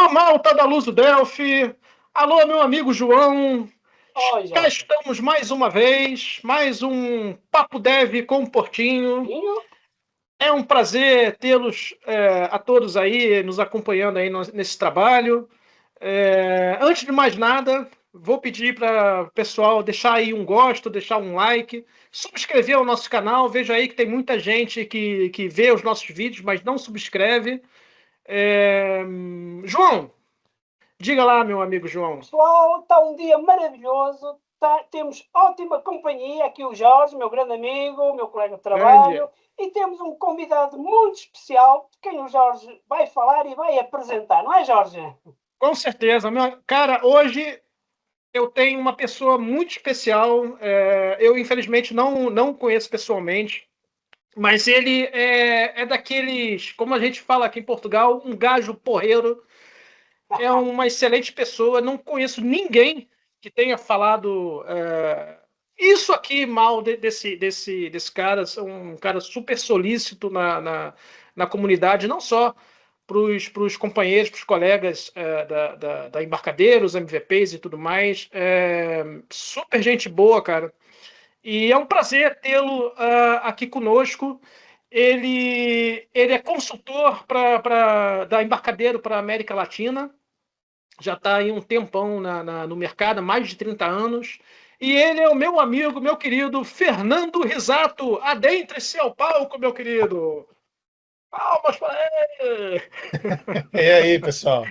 Alô, malta da Luz do Delphi. Alô, meu amigo João. Oi, Cá Jorge. estamos mais uma vez, mais um Papo Dev com o Portinho. Vinho? É um prazer tê-los a todos aí nos acompanhando aí nesse trabalho. Antes de mais nada, vou pedir para o pessoal deixar aí um gosto, deixar um like, subscrever o nosso canal. Veja aí que tem muita gente que vê os nossos vídeos, mas não subscreve. João, diga lá, meu amigo João. Pessoal, está um dia maravilhoso. Temos ótima companhia. Aqui o Jorge, meu grande amigo, meu colega de Grande. trabalho. E temos um convidado muito especial, de quem o Jorge vai falar e vai apresentar, não é, Jorge? Com certeza. Cara, hoje eu tenho uma pessoa muito especial. Eu, infelizmente, não conheço pessoalmente, mas ele é daqueles, como a gente fala aqui em Portugal, um gajo porreiro. É uma excelente pessoa. Não conheço ninguém que tenha falado isso aqui mal desse cara. É um cara super solícito na comunidade, não só para os companheiros, para os colegas da Embarcadeiros, MVPs e tudo mais. Super gente boa, cara. E é um prazer tê-lo aqui conosco. Ele é consultor da Embarcadeiro para a América Latina. Já está aí um tempão no mercado, mais de 30 anos. E ele é o meu amigo, meu querido Fernando Risato. Adentre-se ao palco, meu querido. Palmas para ele! E aí, pessoal,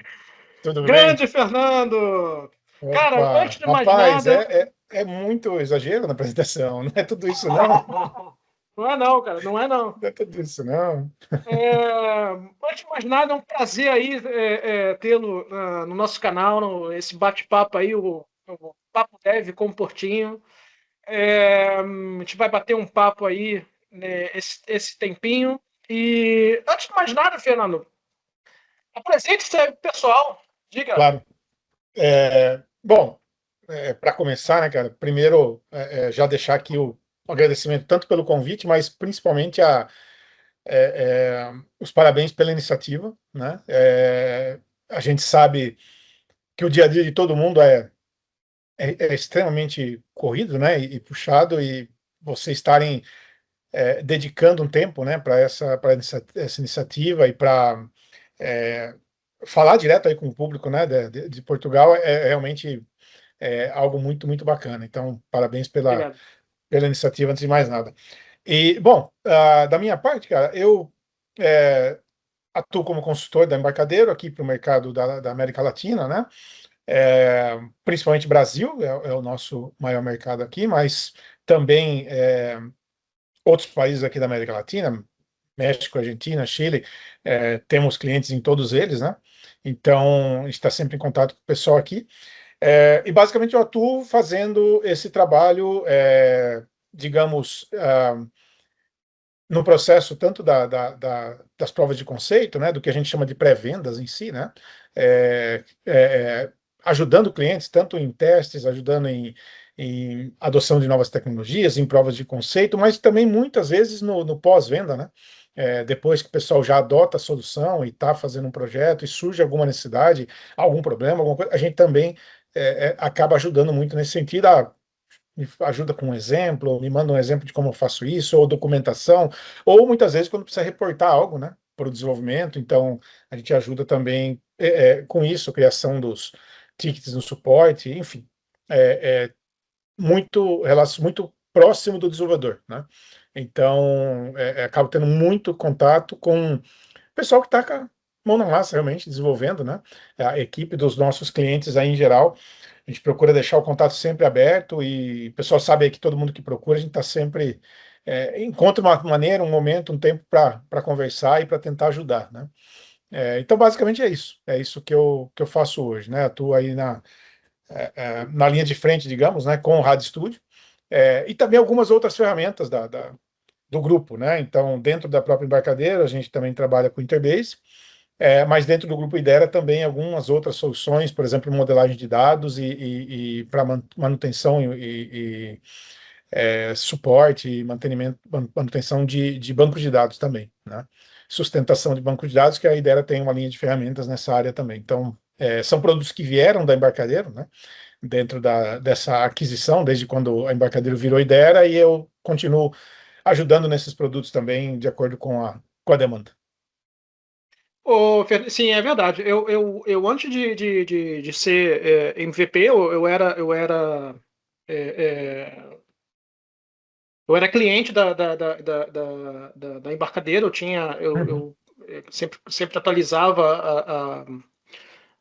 tudo bem? Grande Fernando! Cara, Opa, antes de mais rapaz, nada. é muito exagero na apresentação, não é tudo isso não, Não é não, cara, não é não. não é tudo isso não. Antes de mais nada, é um prazer aí tê-lo no nosso canal, esse bate-papo aí, o Papo Dev com o Portinho. A gente vai bater um papo aí, né, esse tempinho. E antes de mais nada, Fernando, apresente-se aí, pessoal. Diga. Claro. Bom, para começar, né, cara, primeiro já deixar aqui o agradecimento tanto pelo convite, mas principalmente os parabéns pela iniciativa, né? A gente sabe que o dia a dia de todo mundo é extremamente corrido, né, e puxado, e vocês estarem dedicando um tempo, né, essa iniciativa e para falar direto aí com o público, né, de Portugal é realmente algo muito, muito bacana. Então, parabéns Obrigado. pela iniciativa, antes de mais nada. E, bom, da minha parte, cara, eu atuo como consultor da Embarcadeiro aqui para o mercado da América Latina, né? Principalmente Brasil é o nosso maior mercado aqui, mas também outros países aqui da América Latina, México, Argentina, Chile, temos clientes em todos eles, né? Então, a gente está sempre em contato com o pessoal aqui. E basicamente eu atuo fazendo esse trabalho, digamos, no processo tanto das provas de conceito, né, do que a gente chama de pré-vendas em si, né, é, é, ajudando clientes tanto em testes, ajudando em adoção de novas tecnologias, em provas de conceito, mas também muitas vezes no pós-venda, né, depois que o pessoal já adota a solução e está fazendo um projeto e surge alguma necessidade, algum problema, alguma coisa, a gente também acaba ajudando muito nesse sentido. Me ajuda com um exemplo, me manda um exemplo de como eu faço isso, ou documentação, ou muitas vezes quando precisa reportar algo, né, para o desenvolvimento, então a gente ajuda também com isso, a criação dos tickets no suporte, enfim, é muito próximo do desenvolvedor, né? Então, acabo tendo muito contato com o pessoal que está com a mão na massa, realmente, desenvolvendo, né? A equipe dos nossos clientes aí em geral, a gente procura deixar o contato sempre aberto e o pessoal sabe aí que todo mundo que procura, a gente está sempre, encontra uma maneira, um momento, um tempo para conversar e para tentar ajudar, né? Então, basicamente é isso que eu faço hoje, né? Atuo aí na linha de frente, digamos, né, com o Rádio Studio, e também algumas outras ferramentas do grupo, né? Então, dentro da própria embarcadeira, a gente também trabalha com Interbase, mas dentro do grupo Idera também algumas outras soluções, por exemplo, modelagem de dados e para manutenção suporte e manutenção de bancos de dados também, né? Sustentação de bancos de dados, que a Idera tem uma linha de ferramentas nessa área também. Então, São produtos que vieram da Embarcadero, né? Dentro dessa aquisição, desde quando a Embarcadero virou Idera, e eu continuo ajudando nesses produtos também, de acordo com a demanda. Sim, é verdade. Eu antes de ser MVP, é, é, eu era cliente da Embarcadero. Uhum, Eu sempre atualizava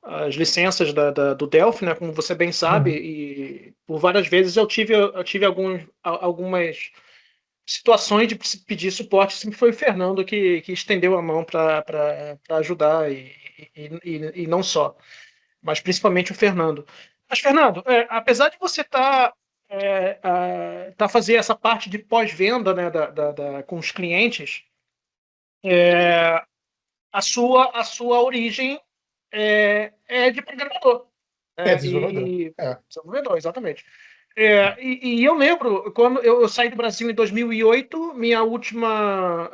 as licenças do Delphi, né? Como você bem sabe, uhum, e por várias vezes eu tive algumas situações de pedir suporte. Sempre foi o Fernando que estendeu a mão para ajudar, e não só, mas principalmente o Fernando. Mas, Fernando, apesar de você tá fazer essa parte de pós-venda, né, com os clientes, a sua origem é de programador. desenvolvedor. Desenvolvedor, exatamente. E eu lembro, quando eu saí do Brasil em 2008, minha última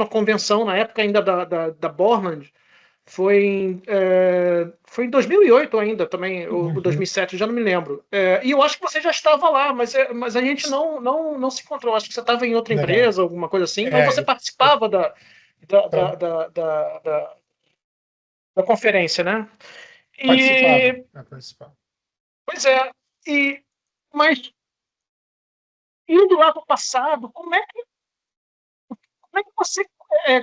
convenção, na época ainda da Borland, foi em 2008 ainda, também, ou Uhum, 2007, já não me lembro. E eu acho que você já estava lá, mas a gente não se encontrou. Acho que você estava em outra legal. empresa, alguma coisa assim, ou você É, eu participava da, da, tra- da, da, da- da conferência, né? participava, E, participava. pois é, mas indo lá para o passado, como é que você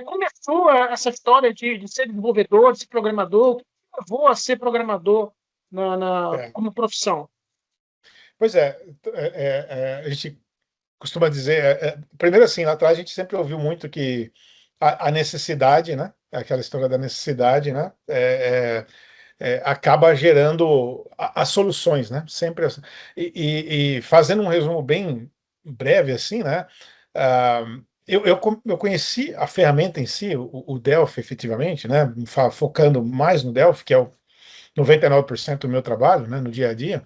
começou essa história de ser desenvolvedor, de ser programador? O que te levou a ser programador É. como profissão? Pois a gente costuma dizer, primeiro assim, lá atrás a gente sempre ouviu muito que a necessidade, né, aquela história da necessidade, né, acaba gerando as soluções, né, sempre assim. E fazendo um resumo bem breve assim, né, ah, eu conheci a ferramenta em si, o Delphi, efetivamente, né, focando mais no Delphi, que é o 99% do meu trabalho, né, no dia a dia.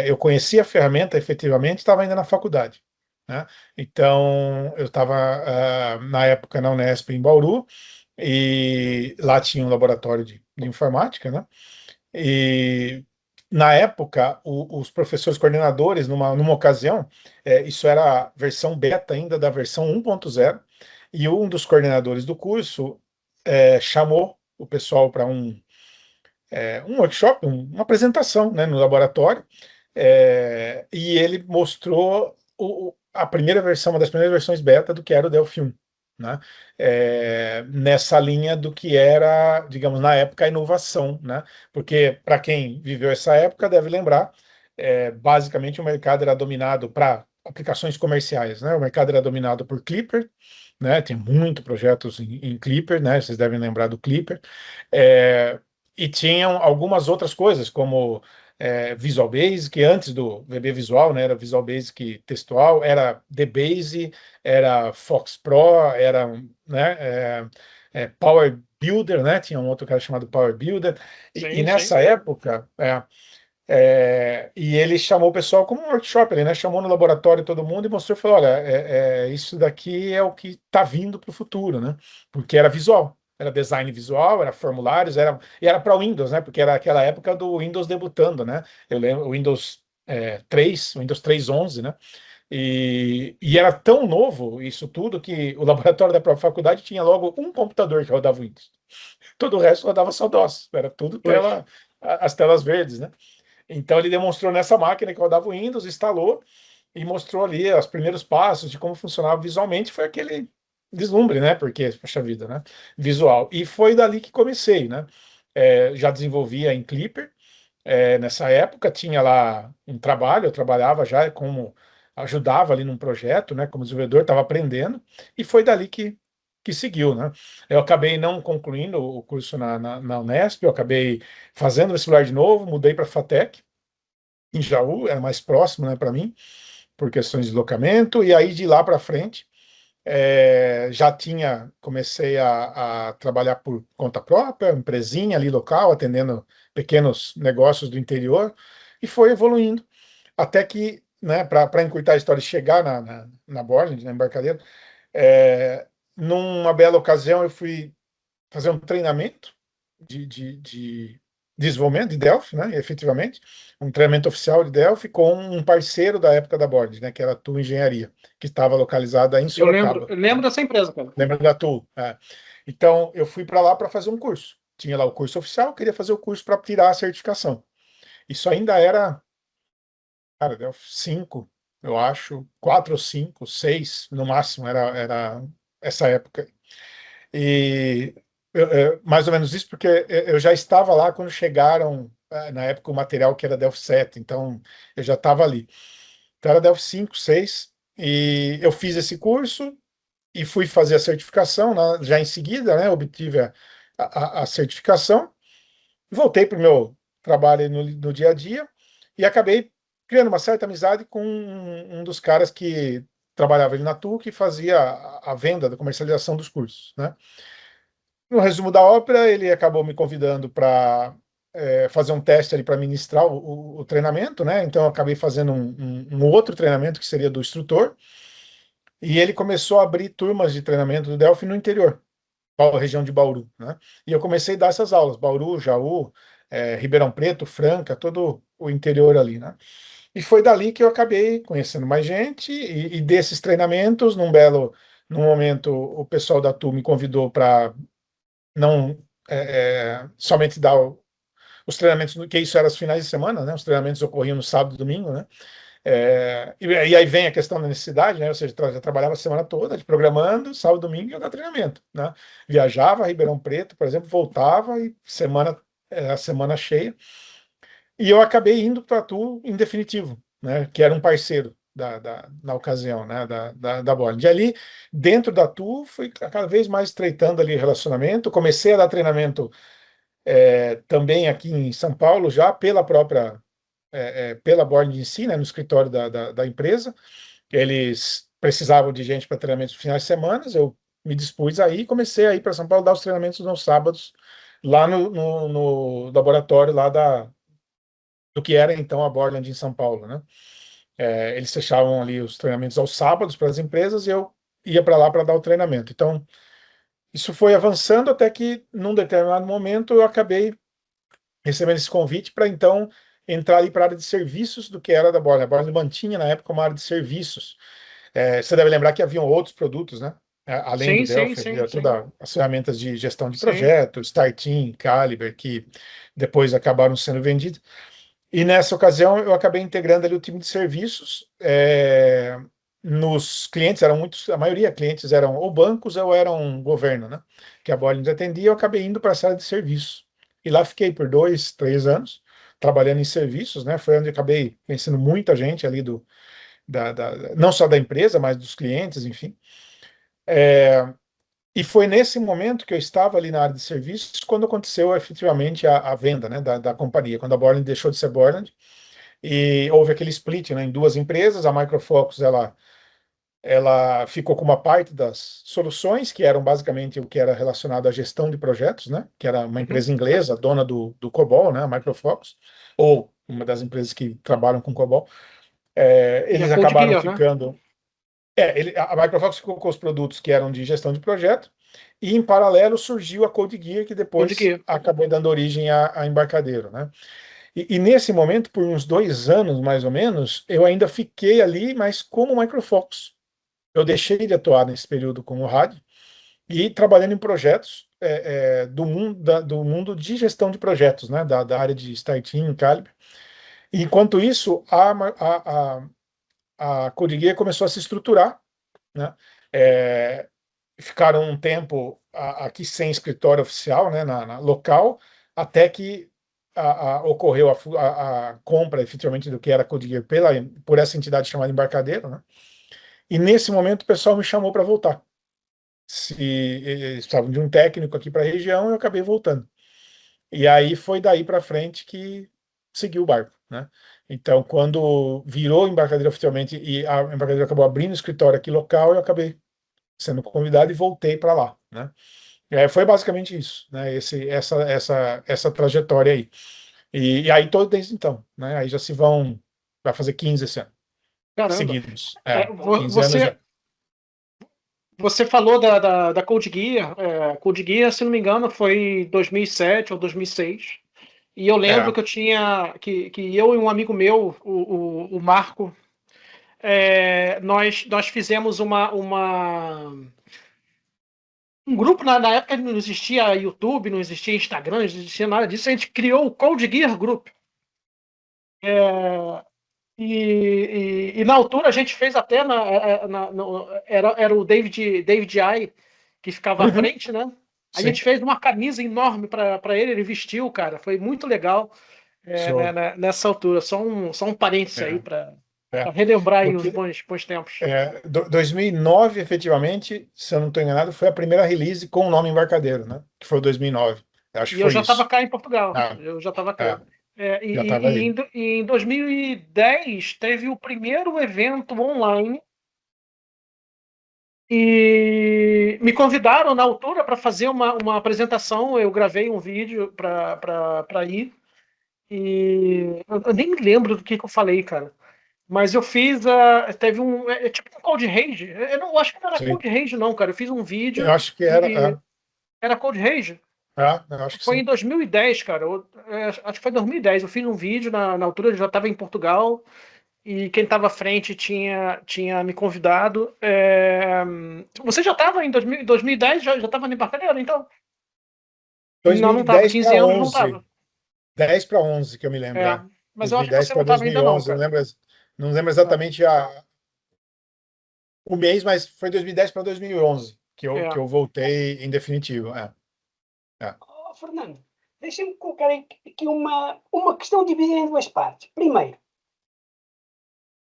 Eu conheci a ferramenta efetivamente, estava ainda na faculdade, né? Então, eu estava, na época, na Unesp, em Bauru, e lá tinha um laboratório de informática, né? E, na época, os professores coordenadores, numa ocasião, isso era a versão beta ainda da versão 1.0, e um dos coordenadores do curso chamou o pessoal para um workshop, uma apresentação, né, no laboratório, e ele mostrou a primeira versão, uma das primeiras versões beta do que era o Delphi 1, né, nessa linha do que era, digamos, na época, a inovação, né, porque para quem viveu essa época deve lembrar, basicamente o mercado era dominado para aplicações comerciais, né, o mercado era dominado por Clipper, né, tem muito projetos em Clipper, né, vocês devem lembrar do Clipper, é, e tinham algumas outras coisas, como Visual Basic, antes do VB Visual, né, era Visual Basic textual, era DBase, era Fox Pro, era, né, Power Builder, né, tinha um outro cara chamado Power Builder, e Sim, sim. nessa época, e ele chamou o pessoal como um workshop, ele, né, chamou no laboratório todo mundo e mostrou, falou, olha, isso daqui é o que está vindo para o futuro, né, porque era visual. Era design visual, era formulários, e era para Windows, né? Porque era aquela época do Windows debutando, né? Eu lembro o Windows 3, o Windows 3.11, né? E era tão novo isso tudo que o laboratório da própria faculdade tinha logo um computador que rodava Windows. Todo o resto rodava só DOS, era tudo Pois. tela, as telas verdes, né? Então ele demonstrou nessa máquina que rodava o Windows, instalou e mostrou ali os primeiros passos de como funcionava visualmente. Foi aquele deslumbre, né? Porque, poxa vida, né? Visual. E foi dali que comecei, né? Já desenvolvia em Clipper. Nessa época tinha lá um trabalho, eu trabalhava já como ajudava ali num projeto, né? Como desenvolvedor, estava aprendendo, e foi dali que seguiu, né? Eu acabei não concluindo o curso na Unesp, eu acabei fazendo vestibular de novo, mudei para a FATEC, em Jaú, era mais próximo, né, para mim, por questões de deslocamento, e aí de lá para frente comecei a trabalhar por conta própria, empresinha ali local, atendendo pequenos negócios do interior, e foi evoluindo, até que, né, para encurtar a história, chegar na Borland, na embarcadeira, numa bela ocasião eu fui fazer um treinamento, de desenvolvimento de Delphi, né, efetivamente, um treinamento oficial de Delphi com um parceiro da época da Board, né, que era a TUL Engenharia, que estava localizada em Sorocaba. Eu lembro dessa empresa, cara. Lembra da TUL? É. Então, eu fui para lá para fazer um curso. Tinha lá o curso oficial, queria fazer o curso para tirar a certificação. Isso ainda era, cara, Delphi 5, eu acho, 4 ou 5, 6, no máximo, era essa época. E mais ou menos isso, porque eu já estava lá quando chegaram, na época, o material que era Delphi 7, então eu já estava ali. Então era Delphi 5, 6, e eu fiz esse curso e fui fazer a certificação, né, já em seguida, né, obtive a certificação, voltei para o meu trabalho no dia a dia e acabei criando uma certa amizade com um dos caras que trabalhava ali na TUC, que fazia a venda, da comercialização dos cursos, né? No resumo da ópera, ele acabou me convidando para fazer um teste ali para ministrar o treinamento, né? Então, eu acabei fazendo um outro treinamento que seria do instrutor, e ele começou a abrir turmas de treinamento do Delphi no interior, região de Bauru, né? E eu comecei a dar essas aulas, Bauru, Jaú, Ribeirão Preto, Franca, todo o interior ali, né? E foi dali que eu acabei conhecendo mais gente, e desses treinamentos, num momento, o pessoal da TU me convidou para não somente dar os treinamentos, que isso era os finais de semana, né? Os treinamentos ocorriam no sábado e domingo, né? E aí vem a questão da necessidade, né? Ou seja, eu trabalhava a semana toda de programando, sábado e domingo ia dar treinamento, né? Viajava a Ribeirão Preto, por exemplo, voltava e a semana cheia. E eu acabei indo para a TU em definitivo, né? Que era um parceiro na ocasião, né? Da Boland. E ali, dentro da TU, fui cada vez mais estreitando ali relacionamento. Comecei a dar treinamento também aqui em São Paulo, já pela Board em si, né, no escritório da empresa. Eles precisavam de gente para treinamentos de finais de semana, eu me dispus aí e comecei a ir para São Paulo dar os treinamentos nos sábados, lá no laboratório lá do que era então a Borland em São Paulo, né? Eles fechavam ali os treinamentos aos sábados para as empresas e eu ia para lá para dar o treinamento. Então, isso foi avançando até que, num determinado momento, eu acabei recebendo esse convite para então entrar ali para a área de serviços do que era da Borland. A Borland mantinha na época uma área de serviços. Você deve lembrar que haviam outros produtos, né? Além do Sim, sim, Delphi, sim, havia sim. todas as ferramentas de gestão de Sim. projetos, Starteam, Caliber, que depois acabaram sendo vendidas. E nessa ocasião eu acabei integrando ali o time de serviços. Nos clientes eram muitos, a maioria clientes eram ou bancos ou eram governo, né? Que a Bolins atendia, eu acabei indo para a sala de serviços. E lá fiquei por 2, 3 anos trabalhando em serviços, né? Foi onde acabei conhecendo muita gente ali não só da empresa, mas dos clientes, enfim. E foi nesse momento que eu estava ali na área de serviços quando aconteceu efetivamente a venda, né, da companhia, quando a Borland deixou de ser Borland e houve aquele split, né, em duas empresas. A Micro Focus, ela ficou com uma parte das soluções, que eram basicamente o que era relacionado à gestão de projetos, né, que era uma empresa inglesa, dona do COBOL, né, a Micro Focus, ou uma das empresas que trabalham com COBOL. E a Eles Code acabaram Geass, né? ficando... a Micro Focus ficou com os produtos que eram de gestão de projeto, e em paralelo surgiu a Code Geass, que Code depois Geass. acabou dando origem a Embarcadero, né? E nesse momento, por uns 2 anos, mais ou menos, eu ainda fiquei ali, mas como Micro Focus. Eu deixei de atuar nesse período como rádio e trabalhando em projetos do mundo de gestão de projetos, né? Da área de Starteam, Calibre. E, enquanto isso, a Code Geass começou a se estruturar, né? Ficaram um tempo aqui sem escritório oficial, né, na local, até que ocorreu a compra efetivamente do que era a Code por essa entidade chamada Embarcadero, né? E nesse momento o pessoal me chamou para voltar. Eles precisavam de um técnico aqui para a região, eu acabei voltando. E aí foi daí para frente que seguiu o barco, né? Então, quando virou Embarcadero oficialmente e a Embarcadero acabou abrindo escritório aqui local, eu acabei sendo convidado e voltei para lá, né? Foi basicamente isso, né? Essa trajetória aí. E aí todo desde então, né? Aí já vai fazer 15 esse ano, Caramba. seguidos. 15 anos Você, já. Você falou da Code Gear. Code Gear, se não me engano, foi 2007 ou 2006. E eu lembro É. que eu tinha. Que eu e um amigo meu, o Marco, nós fizemos um grupo. Na época não existia YouTube, não existia Instagram, não existia nada disso. A gente criou o Code Gear Group. E na altura a gente fez até era o David I que ficava à Uhum. frente, né? A Sim. gente fez uma camisa enorme para ele vestiu, cara. Foi muito legal Show. nessa altura. Só um parênteses aí É, para é. relembrar aí os Porque bons tempos. 2009, efetivamente, se eu não estou enganado, foi a primeira release com o nome Embarcadero, né? Que foi 2009. Eu acho que E eu foi já estava isso. cá em Portugal. Ah, Eu já estava cá. é, É, já estava aí. e em 2010 teve o primeiro evento online. E me convidaram na altura para fazer uma apresentação. Eu gravei um vídeo para ir. E eu nem me lembro do que eu falei, cara. Mas eu fiz. Teve tipo um Code Rage. Eu não acho que não era Sim. Code Rage, não, cara. Eu fiz um Eu vídeo acho que era. e era Code Rage. Eu acho que Foi em sim. 2010, cara. Acho que foi em 2010. Eu fiz um vídeo na altura, eu já estava em Portugal. E quem estava à frente tinha me convidado. Você já estava em 2010? Já estava no Embarcadero, então? Não, não estava. 2010 15 para anos não 11. estava. 10 para 11, que eu me lembro. É, mas eu acho que 2010 você não para estava ainda não, 2011. cara. Não lembro É, exatamente o mês, mas foi 2010 para 2011 que é. eu voltei em definitivo. É. Oh, Fernando, deixa-me colocar aqui uma questão dividida em duas partes. Primeiro,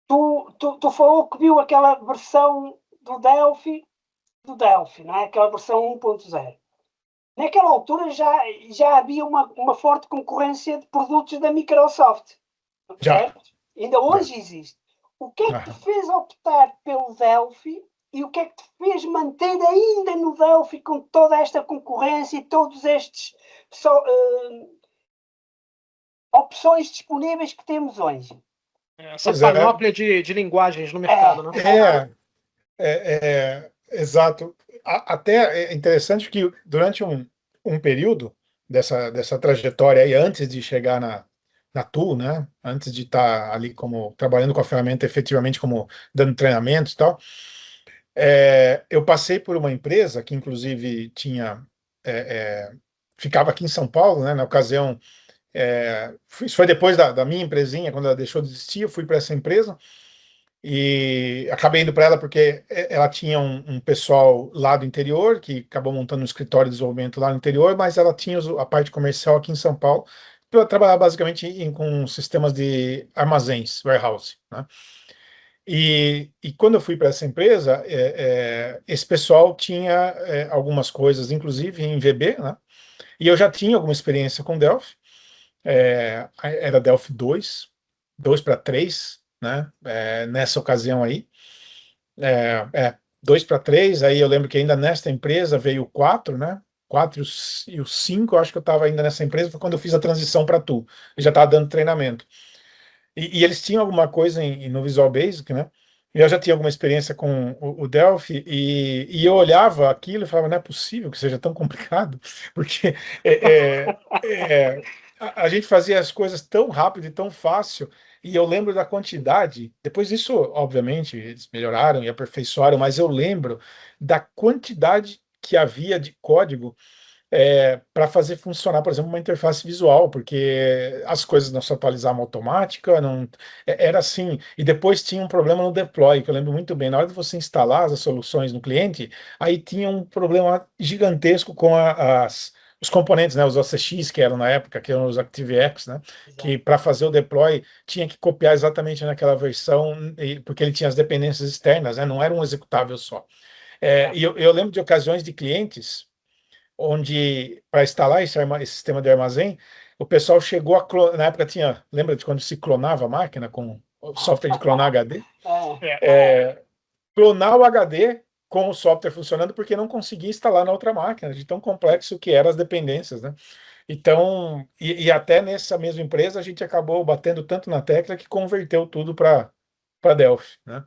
tu falou que viu aquela versão do Delphi, não é? Aquela versão 1.0. Naquela altura já havia uma forte concorrência de produtos da Microsoft, Já, certo? Ainda já. hoje existe. O que é que te Aham. fez optar pelo Delphi e o que é que te fez manter ainda no Delphi com toda esta concorrência e todos estes opções disponíveis que temos hoje? Essa Pois é, panóplia de linguagens no É, mercado, né? exato. Até é interessante que durante um período dessa trajetória aí, antes de chegar na TU, né? Antes de estar ali como trabalhando com a ferramenta efetivamente como dando treinamento e tal, eu passei por uma empresa que inclusive é, é, ficava aqui em São Paulo, né? Na ocasião, isso foi depois da minha empresinha, quando ela deixou de existir, eu fui para essa empresa. E acabei indo para ela porque ela tinha um pessoal lá do interior, que acabou montando um escritório de desenvolvimento lá no interior, mas ela tinha a parte comercial aqui em São Paulo, para trabalhar basicamente com sistemas de armazéns, warehouse, né? E quando eu fui para essa empresa, esse pessoal tinha algumas coisas, inclusive em VB, né? E eu já tinha alguma experiência com Delphi, era Delphi 2 para 3, né? Nessa ocasião aí. 2 para 3, aí eu lembro que ainda nesta empresa veio o 4, né? 4 e o 5, eu acho que eu estava ainda nessa empresa, foi quando eu fiz a transição para Tu. Eu já estava dando treinamento. E eles tinham alguma coisa no Visual Basic, né? E eu já tinha alguma experiência com o Delphi, e eu olhava aquilo e falava, não é possível que seja tão complicado, porque a gente fazia as coisas tão rápido e tão fácil, e eu lembro da quantidade, depois disso, obviamente, eles melhoraram e aperfeiçoaram, mas eu lembro da quantidade que havia de código para fazer funcionar, por exemplo, uma interface visual, porque as coisas não se atualizavam automática, não, era assim. E depois tinha um problema no deploy, que eu lembro muito bem. Na hora de você instalar as soluções no cliente, aí tinha um problema gigantesco com os componentes, né, os OCX, que eram na época, que eram os ActiveX, né, que exato. para fazer o deploy tinha que copiar exatamente naquela versão, porque ele tinha as dependências externas, né, não era um executável só. Exato. E eu lembro de ocasiões de clientes onde, para instalar esse sistema de armazém, o pessoal chegou na época tinha, lembra de quando se clonava a máquina com o software de clonar HD? É, É, Clonar o HD com o software funcionando porque não conseguia instalar na outra máquina, de tão complexo que eram as dependências, né? Então, até nessa mesma empresa a gente acabou batendo tanto na tecla que converteu tudo para Delphi, né?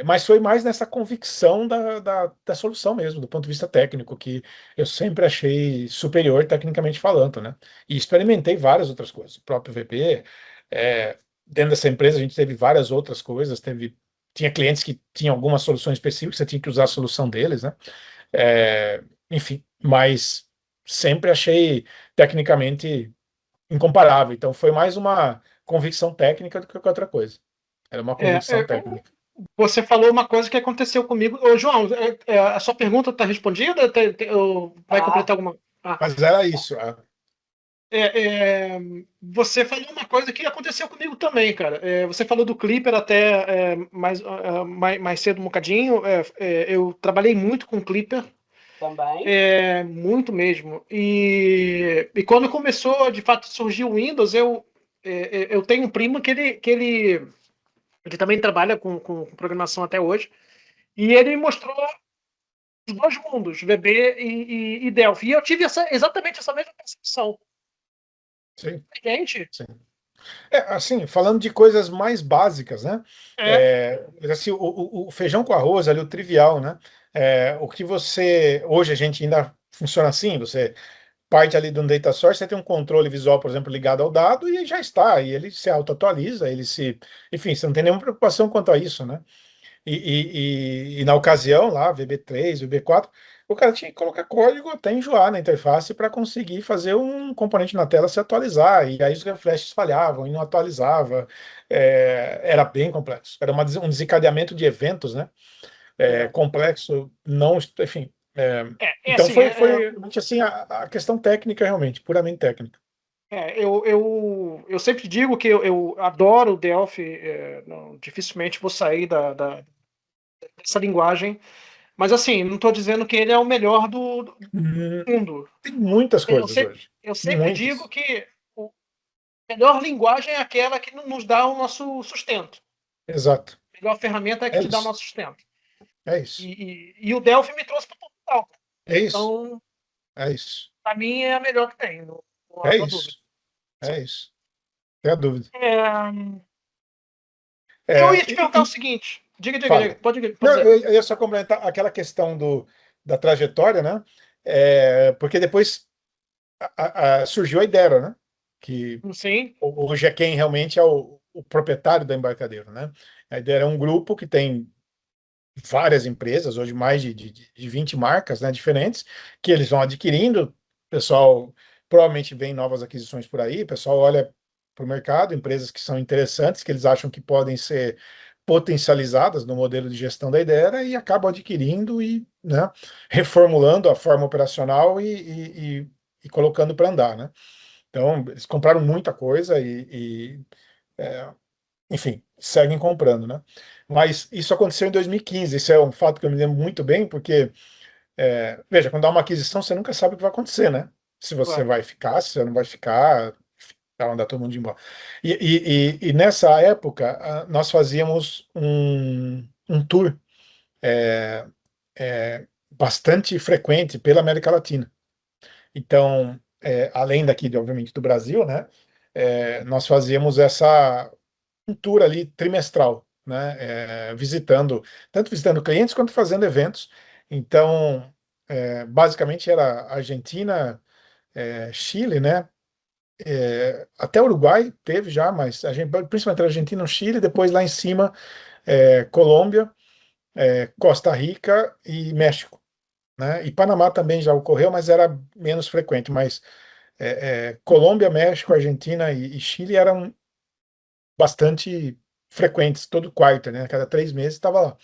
Mas foi mais nessa convicção da solução mesmo, do ponto de vista técnico, que eu sempre achei superior tecnicamente falando, né? E experimentei várias outras coisas, o próprio VB, dentro dessa empresa a gente teve várias outras coisas, tinha clientes que tinham algumas soluções específicas, você tinha que usar a solução deles, né? Enfim, mas sempre achei tecnicamente incomparável, então foi mais uma convicção técnica do que qualquer outra coisa. Era uma É, convicção técnica. você falou uma coisa que aconteceu comigo. Ô, João, a sua pergunta está respondida? Ou vai Ah, completar alguma? Ah, Mas era isso. você falou uma coisa que aconteceu comigo também, cara. Você falou do Clipper até mais cedo um bocadinho. Eu trabalhei muito com Clipper, também. muito mesmo. E quando começou, de fato, surgir o Windows, eu tenho um primo que ele também trabalha com programação até hoje. E ele me mostrou os dois mundos, VB e Delphi. E eu tive exatamente essa mesma percepção. Sim, Gente, sim. Assim, falando de coisas mais básicas, né? é, Assim, o feijão com arroz, ali, o trivial, né? O que hoje a gente ainda funciona assim, você parte ali de um data source, você tem um controle visual, por exemplo, ligado ao dado e já está, e ele se auto-atualiza, enfim, você não tem nenhuma preocupação quanto a isso, né? E na ocasião, lá, VB3, VB4, o cara tinha que colocar código até enjoar na interface para conseguir fazer um componente na tela se atualizar, e aí os refreshes falhavam e não atualizava. Era bem complexo. Era um desencadeamento de eventos, né? Complexo, não, enfim. Então assim, foi realmente assim a questão técnica, realmente, puramente técnica. eu sempre digo que eu adoro o Delphi, dificilmente vou sair dessa linguagem, mas assim, não estou dizendo que ele é o melhor do Hum, mundo. Tem muitas Eu coisas sempre, hoje. eu sempre digo Muitas. que a melhor linguagem é aquela que nos dá o nosso sustento. Exato. A melhor ferramenta é a que É te dá o isso. nosso sustento. É isso. E o Delphi me trouxe para Portugal. É isso. Então, É isso. para mim, é a melhor que tem, não É há dúvida. isso. É isso. Tem a dúvida. É, eu É, ia te perguntar o seguinte. Diga, fale. pode Não, dizer. eu ia só complementar aquela questão da trajetória, né? Porque depois surgiu a Idera, né? Que Sim, hoje é quem realmente é o proprietário do embarcadero, né? A Idera é um grupo que tem várias empresas, hoje mais de 20 marcas, né, diferentes, que eles vão adquirindo. O pessoal provavelmente vem novas aquisições por aí, o pessoal olha para o mercado, empresas que são interessantes, que eles acham que podem ser potencializadas no modelo de gestão da Idera e acabam adquirindo e, né, reformulando a forma operacional e colocando para andar, né? Então, eles compraram muita coisa enfim, seguem comprando, né? Mas isso aconteceu em 2015. Isso é um fato que eu me lembro muito bem, porque, veja, quando há uma aquisição, você nunca sabe o que vai acontecer, né? Se você claro. vai ficar, se você não vai ficar, vai mandar todo mundo embora. E nessa época, nós fazíamos um tour bastante frequente pela América Latina. Então, além daqui, obviamente, do Brasil, né? Nós fazíamos um tour ali trimestral, né? Tanto visitando clientes quanto fazendo eventos. Então, basicamente era Argentina, Chile, né? Até Uruguai teve já, mas principalmente Argentina, Chile, depois lá em cima, Colômbia, Costa Rica e México, né? E Panamá também já ocorreu, mas era menos frequente. Mas Colômbia, México, Argentina e Chile eram bastante frequentes, todo quarto, né? A cada 3 meses estava lá.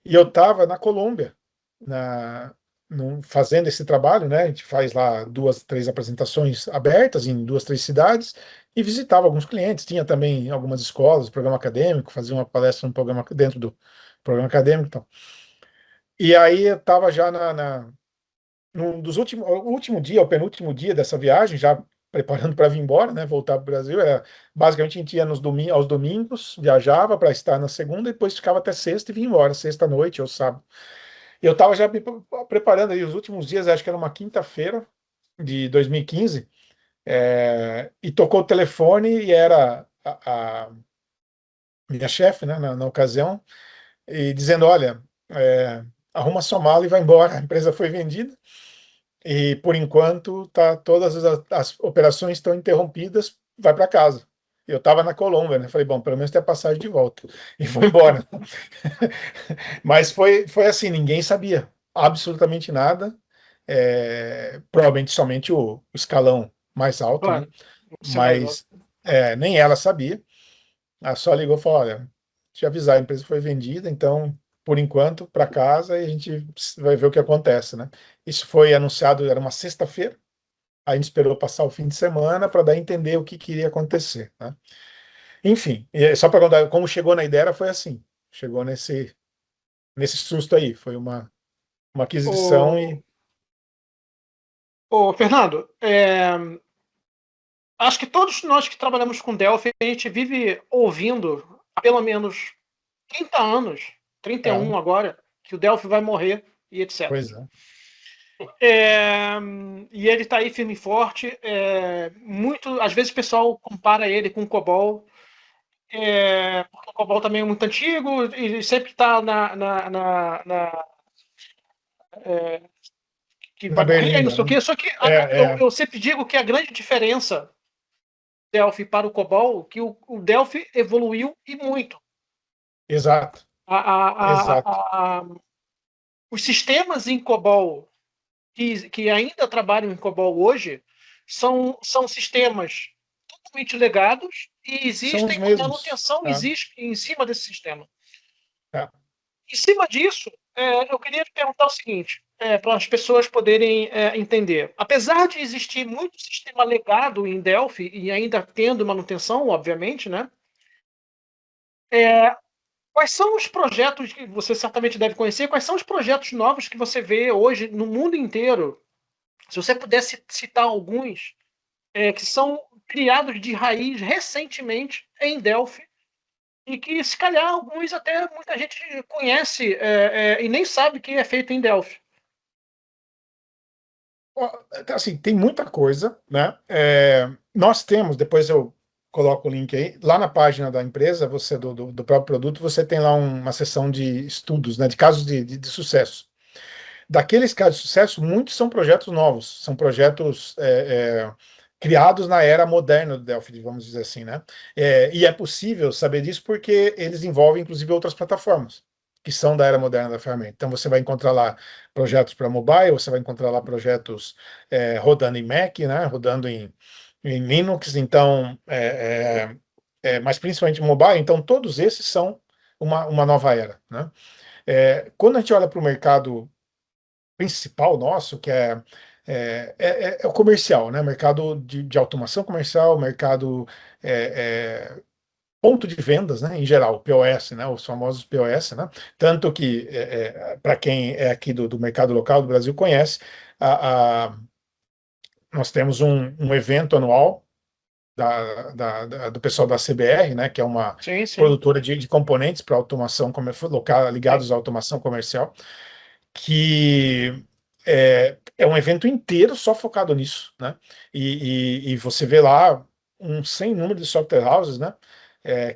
E eu estava na Colômbia, fazendo esse trabalho, né? A gente faz lá 2, 3 apresentações abertas em 2, 3 cidades e visitava alguns clientes. Tinha também algumas escolas, programa acadêmico, fazia uma palestra no programa, dentro do programa acadêmico e tal. E aí eu estava já o último dia, o penúltimo dia dessa viagem, já preparando para vir embora, né, voltar para o Brasil. Basicamente a gente ia aos domingos, viajava para estar na segunda e depois ficava até sexta e vinha embora, sexta-noite ou sábado. E eu estava já me preparando aí os últimos dias, acho que era uma quinta-feira de 2015, e tocou o telefone e era minha chefe, né, na ocasião, e dizendo, olha, arruma sua mala e vai embora, a empresa foi vendida, e por enquanto todas as operações estão interrompidas, vai para casa. Eu estava na Colômbia, né? Falei, bom, pelo menos tem a passagem de volta. E foi embora. Mas foi assim, ninguém sabia absolutamente nada. Provavelmente somente o escalão mais alto, né? Claro, você mais alto. Mas nem ela sabia. Ela só ligou e falou: olha, te avisar, a empresa foi vendida, então, por enquanto, para casa e a gente vai ver o que acontece, né? Isso foi anunciado, era uma sexta-feira. A gente esperou passar o fim de semana para dar a entender o que iria acontecer, né? Enfim, só para contar como chegou na ideia, foi assim. Chegou nesse susto aí. Foi uma aquisição Ô, e. Fernando, acho que todos nós que trabalhamos com Delphi, a gente vive ouvindo há pelo menos 30 anos, É, 31 agora, que o Delphi vai morrer e etc. pois é. E ele está aí firme e forte. Às vezes o pessoal compara ele com o COBOL, porque o COBOL também é muito antigo e sempre está que Na vai morrer, não Berlinda, sei o né? quê. Só que É, eu sempre digo que a grande diferença do Delphi para o COBOL, que o Delphi evoluiu e muito. exato, A, a, exato. a, a, os sistemas em COBOL que ainda trabalham em COBOL hoje são sistemas totalmente legados e São os existem uma mesmos. manutenção Tá? existe em cima desse sistema. Tá. Em cima disso, eu queria te perguntar o seguinte, para as pessoas poderem entender. Apesar de existir muito sistema legado em Delphi e ainda tendo manutenção, obviamente, né? Quais são os projetos que você certamente deve conhecer? Quais são os projetos novos que você vê hoje no mundo inteiro? Se você pudesse citar alguns que são criados de raiz recentemente em Delphi e que, se calhar, alguns até muita gente conhece e nem sabe que é feito em Delphi. Ó, assim, tem muita coisa, né? Nós temos, depois eu coloco o link aí, lá na página da empresa, você do próprio produto, você tem lá uma seção de estudos, né? De casos de sucesso. Daqueles casos de sucesso, muitos são projetos novos, são projetos criados na era moderna do Delphi, vamos dizer assim, né? E é possível saber disso porque eles envolvem, inclusive, outras plataformas que são da era moderna da ferramenta. Então, você vai encontrar lá projetos para mobile, você vai encontrar lá projetos rodando em Mac, né? Rodando em Linux, então, mas principalmente mobile. Então, todos esses são uma nova era, né? Quando a gente olha para o mercado principal nosso, que é o comercial, né? Mercado de automação comercial, mercado ponto de vendas, né? Em geral, POS, né? Os famosos POS, né? Tanto que, para quem é aqui do mercado local do Brasil conhece, nós temos um evento anual do pessoal da CBR, né? Que é uma Sim, sim, produtora de componentes para automação local sim. ligados à automação comercial, que é um evento inteiro só focado nisso, né? E você vê lá um sem número de software houses, né?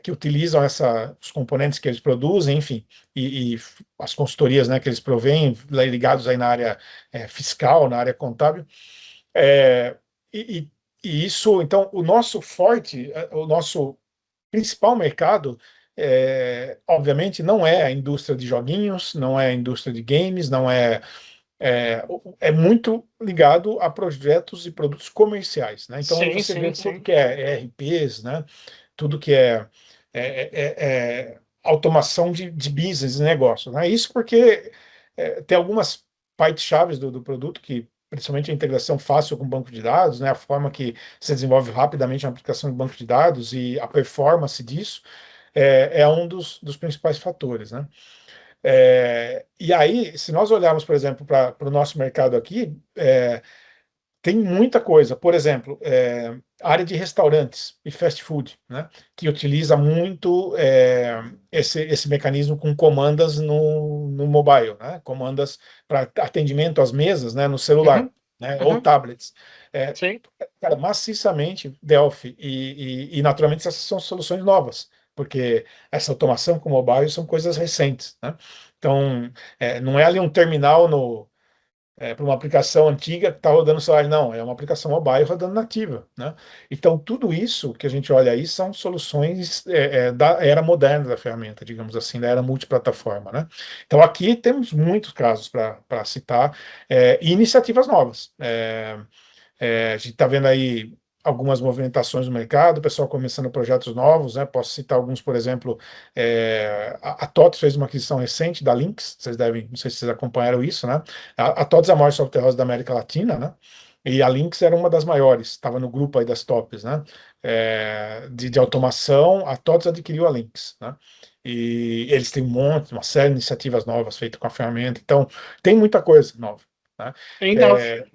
Que utilizam os componentes que eles produzem, enfim, e as consultorias, né, que eles provêm, ligados aí na área fiscal, na área contábil. É, e, e isso, então, o nosso forte, o nosso principal mercado, obviamente, não é a indústria de joguinhos, não é a indústria de games, não é muito ligado a projetos e produtos comerciais, né? Então aí Sim, você vê sim, tudo sim. que é ERPs, né? Tudo que automação de business, de negócio, né? Isso porque tem algumas partes-chaves do produto que principalmente a integração fácil com o banco de dados, né? A forma que se desenvolve rapidamente uma aplicação de banco de dados e a performance disso é um dos principais fatores, né? E aí, se nós olharmos, por exemplo, para o nosso mercado aqui, tem muita coisa. Por exemplo, a área de restaurantes e fast food, né, que utiliza muito esse mecanismo com comandas no mobile, né, comandas para atendimento às mesas, né, no celular, Uhum, né, ou uhum, tablets. sim. Cara, maciçamente Delphi e naturalmente essas são soluções novas. porque essa automação com mobile são coisas recentes, né? Então, não é ali um terminal para uma aplicação antiga que está rodando celular, não, é uma aplicação mobile rodando nativa, né? Então, tudo isso que a gente olha aí são soluções da era moderna da ferramenta, digamos assim, da era multiplataforma, né? Então, aqui temos muitos casos para citar, e iniciativas novas. A gente está vendo aí algumas movimentações no mercado, o pessoal começando projetos novos, né? Posso citar alguns, por exemplo, a TOTS fez uma aquisição recente da Lynx, vocês devem, não sei se vocês acompanharam isso, né? A TOTS é a maior software house da América Latina, né? E a Lynx era uma das maiores, estava no grupo aí das tops, né? De automação, a TOTS adquiriu a Lynx, né? E eles têm uma série de iniciativas novas feitas com a ferramenta, então tem muita coisa nova, né? Em Delphi.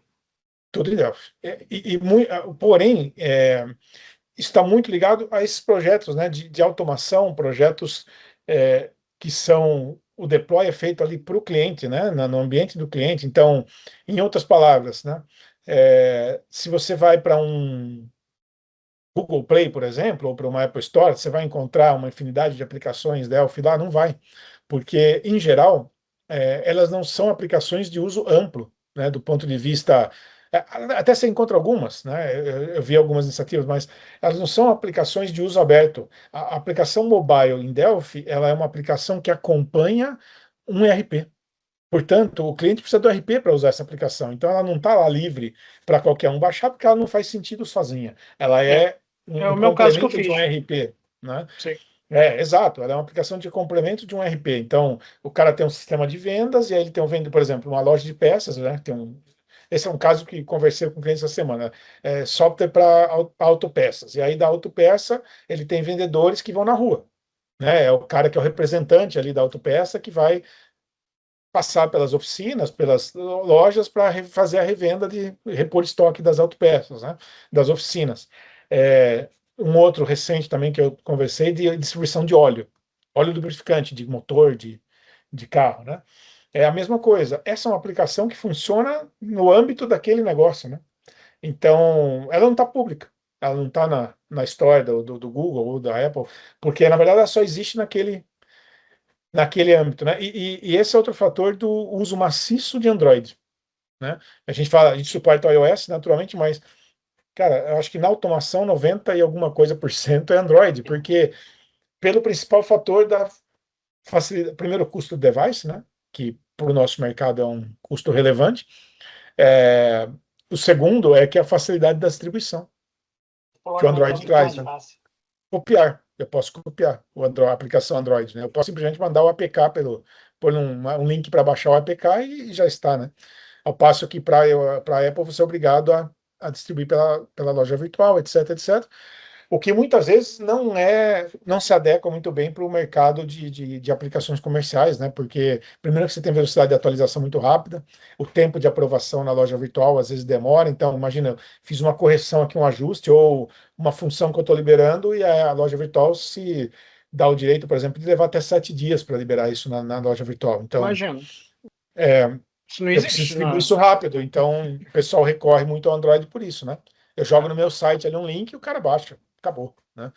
Tudo em Delphi. Porém, está muito ligado a esses projetos, né, de automação, projetos que são. O deploy é feito ali para o cliente, né, no ambiente do cliente. Então, em outras palavras, né, se você vai para um Google Play, por exemplo, ou para uma Apple Store, você vai encontrar uma infinidade de aplicações Delphi lá? Não vai, porque, em geral, elas não são aplicações de uso amplo, né, do ponto de vista. Até você encontra algumas, né? Eu vi algumas iniciativas, mas elas não são aplicações de uso aberto. A aplicação mobile em Delphi, ela é uma aplicação que acompanha um ERP. Portanto, o cliente precisa do RP para usar essa aplicação. Então, ela não está lá livre para qualquer um baixar, porque ela não faz sentido sozinha. Ela é É um o meu caso que eu complemento de um fiz. RP, né? Sim. Exato. Ela é uma aplicação de complemento de um RP. Então, o cara tem um sistema de vendas e aí ele tem por exemplo, uma loja de peças, né? Esse é um caso que conversei com o cliente essa semana. Software para autopeças. E aí, da autopeça, ele tem vendedores que vão na rua, né? É o cara que é o representante ali da autopeça que vai passar pelas oficinas, pelas lojas para fazer a revenda de repor estoque das autopeças, né, das oficinas. Um outro recente também que eu conversei de distribuição de óleo lubrificante de motor de carro, né? É a mesma coisa. Essa é uma aplicação que funciona no âmbito daquele negócio, né? Então, ela não está pública. Ela não está na história do Google ou da Apple, porque na verdade ela só existe naquele âmbito, né? E esse é outro fator do uso maciço de Android, né? A gente suporta o iOS naturalmente, mas, cara, eu acho que na automação 90 e alguma coisa por cento é Android, porque pelo principal fator da facilidade, primeiro o custo do device, né? Que para o nosso mercado é um custo relevante. O segundo é que a facilidade da distribuição que o Android traz, né? Copiar. Eu posso copiar a aplicação Android, né? Eu posso simplesmente mandar o APK por um link para baixar o APK e já está, né? Ao passo que para a Apple você é obrigado a distribuir pela loja virtual, etc, etc. O que muitas vezes não se adequa muito bem para o mercado de aplicações comerciais, né? Porque, primeiro, que você tem velocidade de atualização muito rápida, o tempo de aprovação na loja virtual às vezes demora. Então, imagina, eu fiz uma correção aqui, um ajuste, ou uma função que eu estou liberando, e a loja virtual se dá o direito, por exemplo, de levar até 7 dias para liberar isso na loja virtual. Então, Imagina. é, Isso não eu preciso existe. distribuir isso rápido, então o pessoal recorre muito ao Android por isso, né? Eu jogo no meu site ali um link e o cara baixa, acabou, né?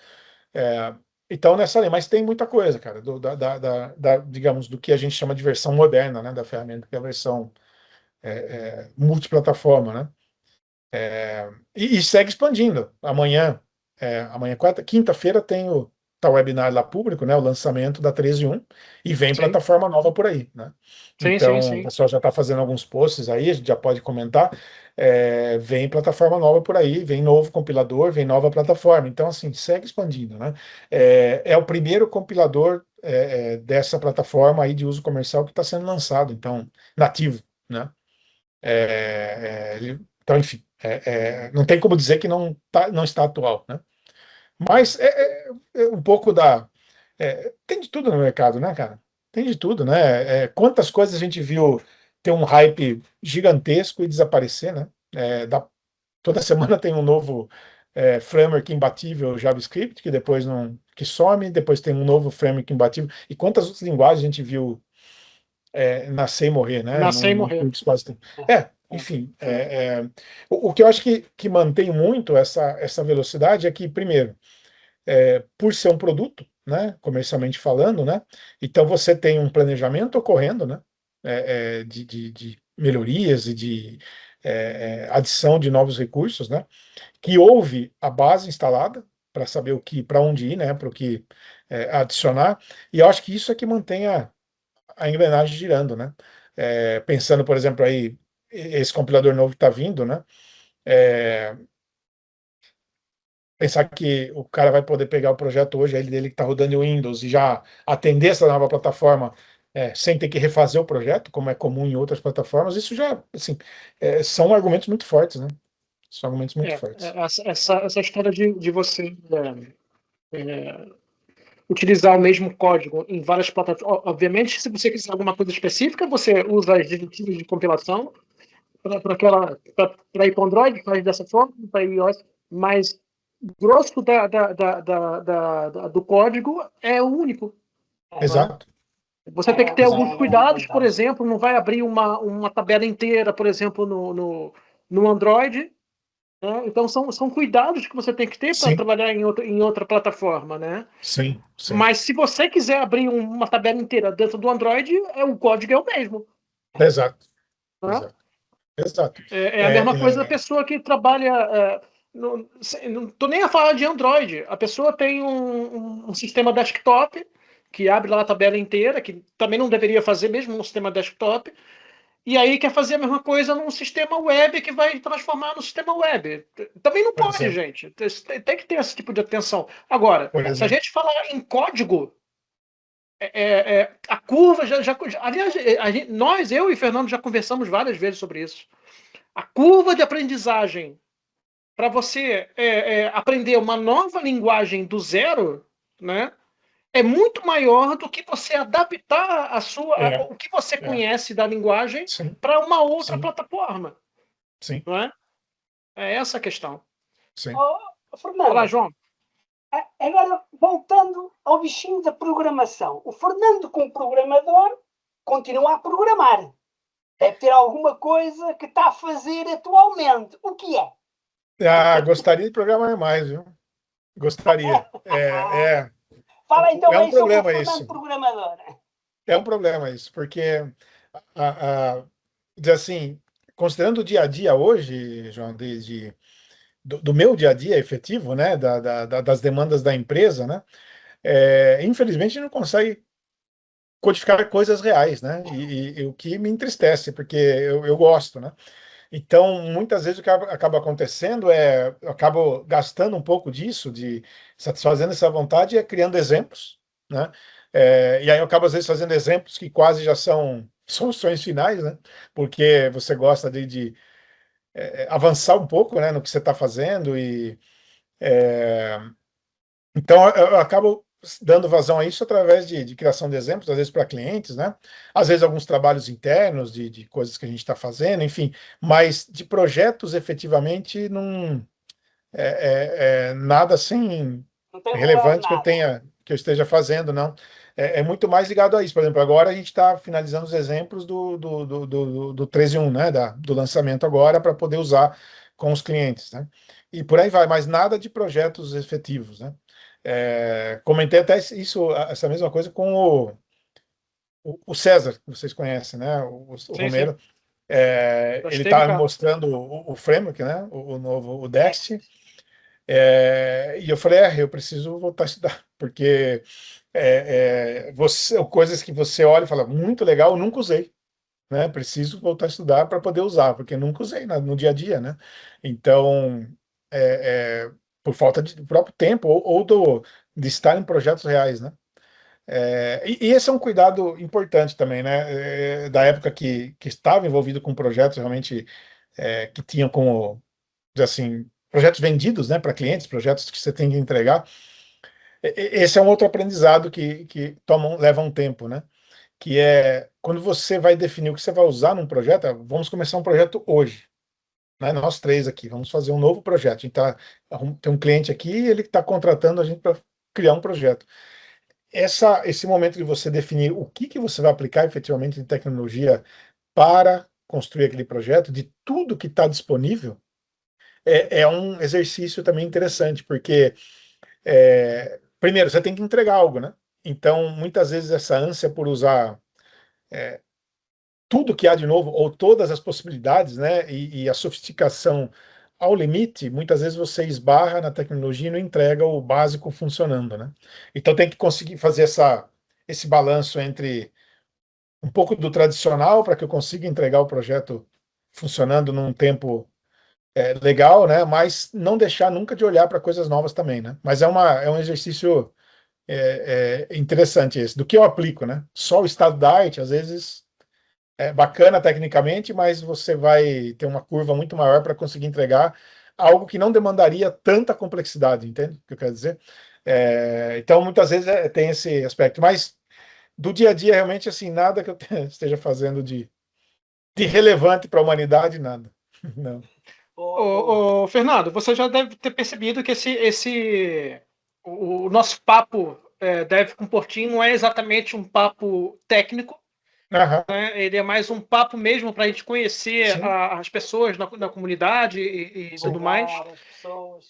Então, nessa linha, mas tem muita coisa, cara, digamos, do que a gente chama de versão moderna, né, da ferramenta, que é a versão multiplataforma, né? E segue expandindo. Amanhã, quinta-feira tem o tal webinar lá público, né? O lançamento da 13.1 e vem Sim. plataforma nova por aí, né? Sim, Então, sim. o pessoal já está fazendo alguns posts aí, a gente já pode comentar. Vem plataforma nova por aí, vem novo compilador, vem nova plataforma. Então, assim, segue expandindo, né? É o primeiro compilador dessa plataforma aí de uso comercial que está sendo lançado, então, nativo, né? Então, enfim, não tem como dizer que não está atual, né? Mas um pouco tem de tudo no mercado, né, cara? Tem de tudo, né? Quantas coisas a gente viu ter um hype gigantesco e desaparecer, né? Toda semana tem um novo framework imbatível JavaScript, que depois não, que some, depois tem um novo framework imbatível. E quantas outras linguagens a gente viu nascer e morrer, né? Nascer e Num morrer. curto espaço de tempo. Enfim, o que eu acho que mantém muito essa velocidade é que, primeiro, por ser um produto, né, comercialmente falando, né? Então você tem um planejamento ocorrendo, né, de melhorias e de adição de novos recursos, né? Que houve a base instalada para saber para onde ir, né, para o que adicionar. E eu acho que isso é que mantém a engrenagem girando, né? Pensando, por exemplo, aí esse compilador novo que está vindo, né? É, pensar que o cara vai poder pegar o projeto hoje ele dele que está rodando em Windows e já atender essa nova plataforma sem ter que refazer o projeto, como é comum em outras plataformas, isso já, assim, são argumentos muito fortes, né? São argumentos muito fortes. Essa história de você utilizar o mesmo código em várias plataformas. Obviamente, se você quiser alguma coisa específica, você usa as diretivas de compilação para ir para Android, faz dessa forma, para iOS, mas grosso do código é o único. Exato. Você tem que ter alguns cuidados, por Exato. exemplo, não vai abrir uma tabela inteira, por exemplo, no Android. Né? Então, são cuidados que você tem que ter para Sim, trabalhar em outra plataforma. Né? sim, sim. Mas se você quiser abrir uma tabela inteira dentro do Android, o código é o mesmo. Exato, Né? exato, exato. É a mesma coisa da pessoa que trabalha. Não estou nem a falar de Android. A pessoa tem um sistema desktop que abre lá a tabela inteira, que também não deveria fazer mesmo no sistema desktop, e aí quer fazer a mesma coisa num sistema web que vai transformar no sistema web. Também não Por pode, exemplo, gente. Tem que ter esse tipo de atenção. Agora, por se a exemplo. gente falar em código, a curva aliás, eu e Fernando já conversamos várias vezes sobre isso. A curva de aprendizagem para você aprender uma nova linguagem do zero, né, é muito maior do que você adaptar É, o que você é, conhece da linguagem sim, para uma outra sim, plataforma, sim, não é? É essa a questão. sim. Olá, Fernando, João. agora voltando ao bichinho da programação. O Fernando, como programador, continua a programar. Deve ter alguma coisa que está a fazer atualmente. O que é? Gostaria de programar mais, viu? Gostaria. Fala então É um aí sobre o problema Fernando isso. programador. É um problema isso, porque dizer assim, considerando o dia a dia hoje, João, do meu dia a dia efetivo, né, das demandas da empresa, né, infelizmente a gente não consegue codificar coisas reais, né, e o que me entristece, porque eu gosto, né. Então, muitas vezes o que acaba acontecendo eu acabo gastando um pouco disso, de satisfazendo essa vontade, criando exemplos, né? E aí eu acabo, às vezes, fazendo exemplos que quase já são soluções finais, né? Porque você gosta de avançar um pouco, né, no que você está fazendo, então eu acabo dando vazão a isso através de criação de exemplos, às vezes para clientes, né? Às vezes alguns trabalhos internos de coisas que a gente está fazendo, enfim, mas de projetos efetivamente não nada assim Não tem rolado relevante nada. que eu esteja fazendo, não. É muito mais ligado a isso. Por exemplo, agora a gente está finalizando os exemplos do 13 em 1, né? Do lançamento agora para poder usar com os clientes, né? E por aí vai, mas nada de projetos efetivos, né? Comentei até essa mesma coisa com o César, que vocês conhecem, né? O Sim, sim. Romero. Já Ele esteve estava me cá. mostrando o framework, né? O novo, o Next. Next. E eu falei, eu preciso voltar a estudar, porque coisas que você olha e fala, muito legal, eu nunca usei, né? Preciso voltar a estudar para poder usar, porque nunca usei no dia a dia, né? Então, por falta do próprio tempo ou de estar em projetos reais, né? E esse é um cuidado importante também, né? Da época que estava envolvido com projetos realmente que tinham como, assim, projetos vendidos, né, para clientes, projetos que você tem que entregar. Esse é um outro aprendizado que leva um tempo, né? Que é quando você vai definir o que você vai usar num projeto, vamos começar um projeto hoje, né? Nós três aqui, vamos fazer um novo projeto. A gente tem um cliente aqui, ele está contratando a gente para criar um projeto. Esse momento de você definir o que você vai aplicar efetivamente de tecnologia para construir aquele projeto, de tudo que está disponível, é um exercício também interessante, porque primeiro, você tem que entregar algo, né? Então, muitas vezes essa ânsia por usar tudo que há de novo, ou todas as possibilidades, né? E a sofisticação ao limite, muitas vezes você esbarra na tecnologia e não entrega o básico funcionando, né? Então tem que conseguir fazer esse balanço entre um pouco do tradicional para que eu consiga entregar o projeto funcionando num tempo legal, né? Mas não deixar nunca de olhar para coisas novas também, né? Mas é um exercício interessante esse. Do que eu aplico, né? Só o estado da arte, às vezes, é bacana tecnicamente, mas você vai ter uma curva muito maior para conseguir entregar algo que não demandaria tanta complexidade, entende o que eu quero dizer? Então, muitas vezes tem esse aspecto, mas do dia a dia, realmente, assim, nada que eu esteja fazendo de relevante para a humanidade, nada. Não. Fernando, você já deve ter percebido que o nosso papo Deve com Portinho não é exatamente um papo técnico, Aham, né? Ele é mais um papo mesmo para a gente conhecer sim, as pessoas na comunidade e sim. tudo mais. As pessoas.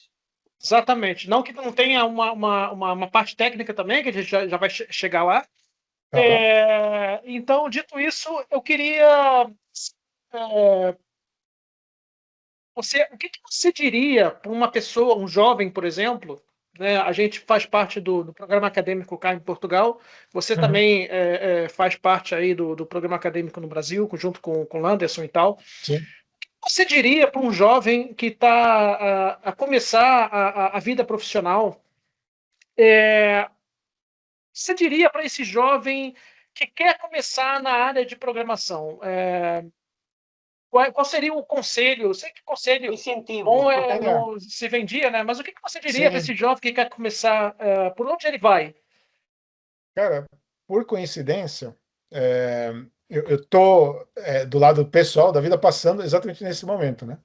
Exatamente. Não que não tenha uma parte técnica também, que a gente já vai chegar lá. Tá bom. Então, dito isso, eu queria. O que você diria para uma pessoa, um jovem, por exemplo, né? A gente faz parte do programa acadêmico cá em Portugal, você Uhum, também faz parte aí do programa acadêmico no Brasil, junto com o Landerson e tal. sim. O que você diria para um jovem que está a começar a vida profissional? Você diria para esse jovem que quer começar na área de programação? Qual seria o conselho? Eu sei que conselho Incentivo. bom É, não se vendia, né? Mas o que você diria para sim. esse jovem que quer começar? Por onde ele vai? Cara, por coincidência, eu tô do lado pessoal da vida passando exatamente nesse momento, né?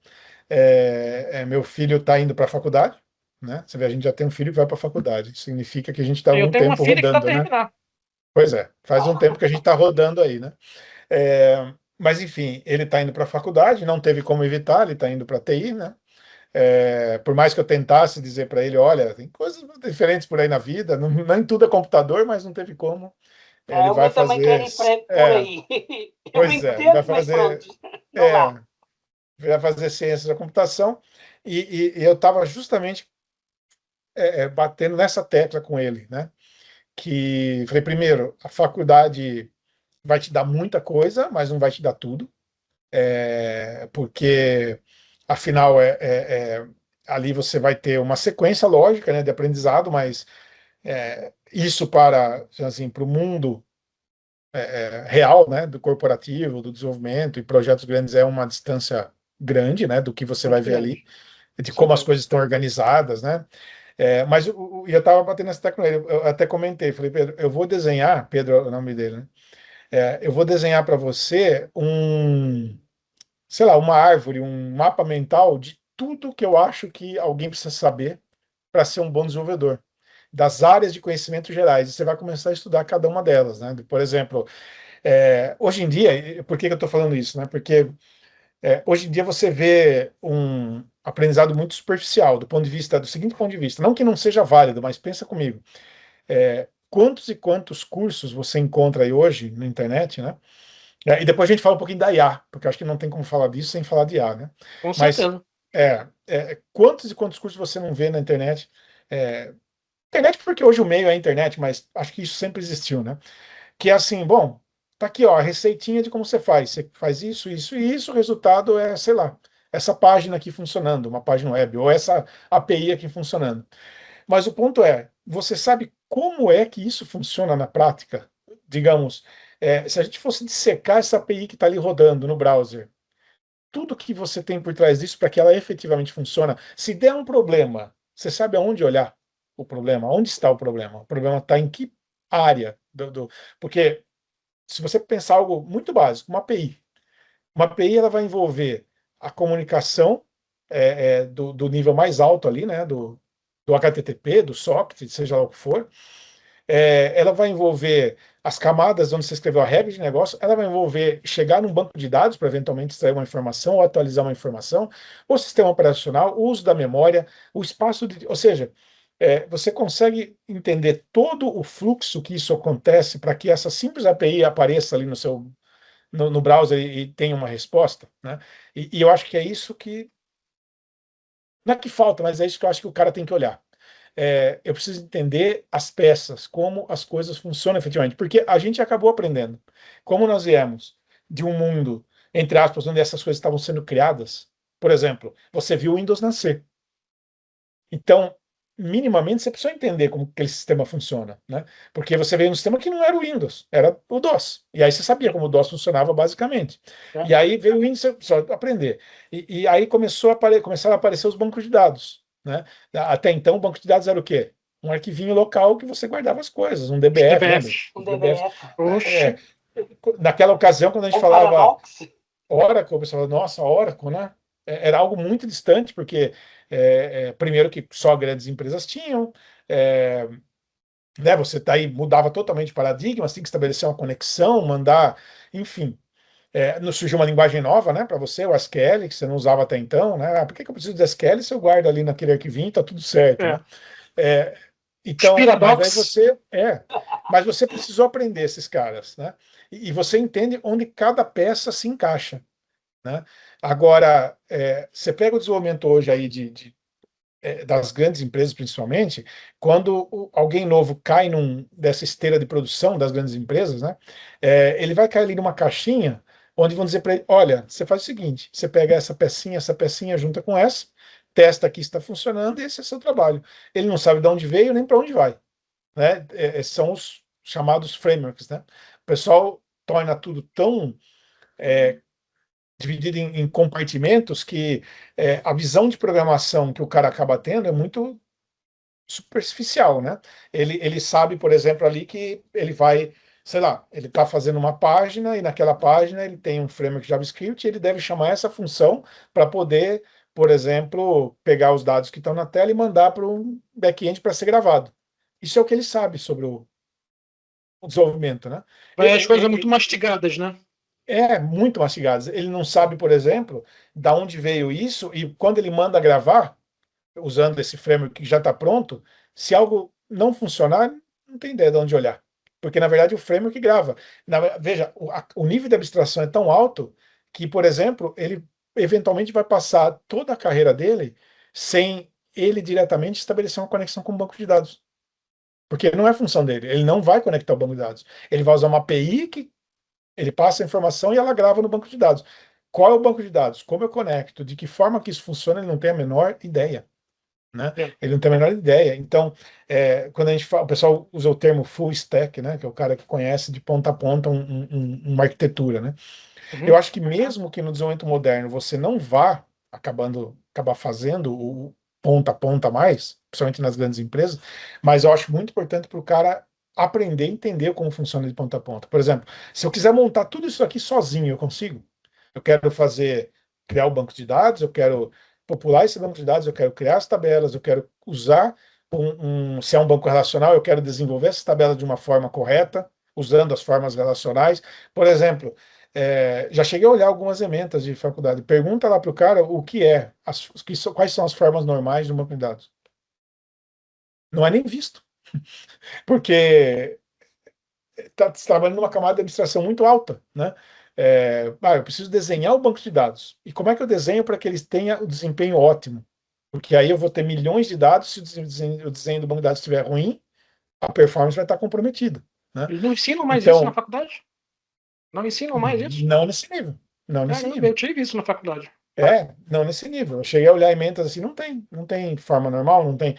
Meu filho está indo para a faculdade, né? Você vê, a gente já tem um filho que vai para a faculdade. Isso significa que a gente está Eu algum tenho uma tempo filha que está a rodando, né? terminar. Pois é, faz um tempo que a gente está rodando aí, né? Mas enfim, ele está indo para a faculdade, não teve como evitar, ele está indo para a TI, né? Por mais que eu tentasse dizer para ele, olha, tem coisas diferentes por aí na vida, não, nem tudo é computador, mas não teve como. Ele O vai meu também quer fazer, ir por aí. Eu pois é, ele vai entendo, mas fazer, pronto, não é, dá. vai fazer ciência da computação e eu estava justamente batendo nessa tecla com ele, né? Que falei, primeiro, a faculdade vai te dar muita coisa, mas não vai te dar tudo, porque afinal ali você vai ter uma sequência lógica, né, de aprendizado, mas isso para o mundo real, né, do corporativo, do desenvolvimento e projetos grandes é uma distância grande, né, do que você vai Muito ver ali, grande. de Sem como as dúvida. coisas estão organizadas, né? Mas eu estava batendo essa tecla com ele, eu até comentei, falei, Pedro, eu vou desenhar, Pedro é o nome dele, né? Eu vou desenhar para você sei lá, uma árvore, um mapa mental de tudo que eu acho que alguém precisa saber para ser um bom desenvolvedor, das áreas de conhecimento gerais. E você vai começar a estudar cada uma delas, né? Por exemplo, hoje em dia, por que eu estou falando isso, né? Porque hoje em dia você vê um aprendizado muito superficial do seguinte ponto de vista, não que não seja válido, mas pensa comigo, quantos e quantos cursos você encontra aí hoje na internet, né? E depois a gente fala um pouquinho da IA, porque eu acho que não tem como falar disso sem falar de IA, né? Com Mas certeza. quantos e quantos cursos você não vê na internet? Internet porque hoje o meio é a internet, mas acho que isso sempre existiu, né? Que é assim, bom, tá aqui, ó, a receitinha de como você faz. Você faz isso, isso e isso, o resultado é, sei lá, essa página aqui funcionando, uma página web, ou essa API aqui funcionando. Mas o ponto é, você sabe como é que isso funciona na prática? Digamos, se a gente fosse dissecar essa API que está ali rodando no browser, tudo que você tem por trás disso para que ela efetivamente funcione, se der um problema, você sabe aonde olhar o problema? Onde está o problema? O problema está em que área? Porque se você pensar algo muito básico, uma API ela vai envolver a comunicação do nível mais alto ali, né, do HTTP, do socket, seja lá o que for. Ela vai envolver as camadas onde você escreveu a regra de negócio, ela vai envolver chegar num banco de dados para eventualmente extrair uma informação ou atualizar uma informação, o sistema operacional, o uso da memória, o espaço de. Ou seja, você consegue entender todo o fluxo que isso acontece para que essa simples API apareça ali no browser e tenha uma resposta, né? E eu acho que é isso que, não é que falta, mas é isso que eu acho que o cara tem que olhar. Eu preciso entender as peças, como as coisas funcionam efetivamente, porque a gente acabou aprendendo. Como nós viemos de um mundo, entre aspas, onde essas coisas estavam sendo criadas, por exemplo, você viu o Windows nascer. Então, minimamente, você precisa entender como aquele sistema funciona, né? Porque você veio num sistema que não era o Windows, era o DOS. E aí você sabia como o DOS funcionava basicamente. E aí veio o Windows, você precisou aprender. E aí começaram a aparecer os bancos de dados, né? Até então, o banco de dados era o quê? Um arquivinho local que você guardava as coisas, um Os DBF, lembra? DBFs. Um Os DBFs. DBF. Oxe. Naquela ocasião, quando a gente Ou falava Paradox. Oracle, o pessoal fala, nossa, Oracle, né? Era algo muito distante, porque, primeiro, que só grandes empresas tinham, é, né? Você tá aí, mudava totalmente de paradigma, você tem que estabelecer uma conexão, mandar, enfim. Não surgiu uma linguagem nova, né, para você, o SQL, que você não usava até então, né? Por que eu preciso de SQL se eu guardo ali naquele arquivinho, tá tudo certo, É. né? É, então, Spiradox. mas você precisou aprender esses caras, né? E você entende onde cada peça se encaixa, né? Agora, você pega o desenvolvimento hoje aí das grandes empresas, principalmente, quando alguém novo cai dessa esteira de produção das grandes empresas, né? Ele vai cair ali numa caixinha onde vão dizer para ele: olha, você faz o seguinte, você pega essa pecinha junta com essa, testa aqui se está funcionando, e esse é o seu trabalho. Ele não sabe de onde veio nem para onde vai, né? São os chamados frameworks, né? O pessoal torna tudo tão dividido em compartimentos que a visão de programação que o cara acaba tendo é muito superficial, né? Ele sabe, por exemplo, ali que ele vai, sei lá, ele está fazendo uma página e naquela página ele tem um framework JavaScript e ele deve chamar essa função para poder, por exemplo, pegar os dados que estão na tela e mandar para um back-end para ser gravado. Isso é o que ele sabe sobre o desenvolvimento, né? Vai as coisas muito mastigadas, né? Muito mastigadas. Ele não sabe, por exemplo, da onde veio isso, e quando ele manda gravar, usando esse framework que já está pronto, se algo não funcionar, não tem ideia de onde olhar. Porque, na verdade, o framework grava. Veja, o nível de abstração é tão alto que, por exemplo, ele eventualmente vai passar toda a carreira dele sem ele diretamente estabelecer uma conexão com o banco de dados. Porque não é função dele. Ele não vai conectar o banco de dados. Ele vai usar uma API que ele passa a informação e ela grava no banco de dados. Qual é o banco de dados? Como eu conecto? De que forma que isso funciona? Ele não tem a menor ideia, né? Ele não tem a menor ideia. Então, quando a gente fala, o pessoal usa o termo full stack, né? Que é o cara que conhece de ponta a ponta uma arquitetura, né? Eu acho que mesmo que no desenvolvimento moderno você não vá acabar fazendo o ponta a ponta mais, principalmente nas grandes empresas, mas eu acho muito importante para o cara aprender a entender como funciona de ponta a ponta. Por exemplo, se eu quiser montar tudo isso aqui sozinho, eu consigo? Eu quero criar o banco de dados, eu quero popular esse banco de dados, eu quero criar as tabelas, eu quero usar se é um banco relacional, eu quero desenvolver essa tabela de uma forma correta, usando as formas relacionais. Por exemplo, já cheguei a olhar algumas ementas de faculdade. Pergunta lá para o cara o que quais são as formas normais de um banco de dados. Não é nem visto, porque está trabalhando numa camada de abstração muito alta, né? Eu preciso desenhar o banco de dados. E como é que eu desenho para que eles tenham o desempenho ótimo? Porque aí eu vou ter milhões de dados, se o desenho do banco de dados estiver ruim, a performance vai estar comprometida, né? Eles não ensinam mais isso na Então, faculdade? Não ensinam mais isso? não nesse nível. Não nesse Caramba, nível. eu tive isso na faculdade. Não nesse nível. Eu cheguei a olhar emendas assim, não tem forma normal, não tem.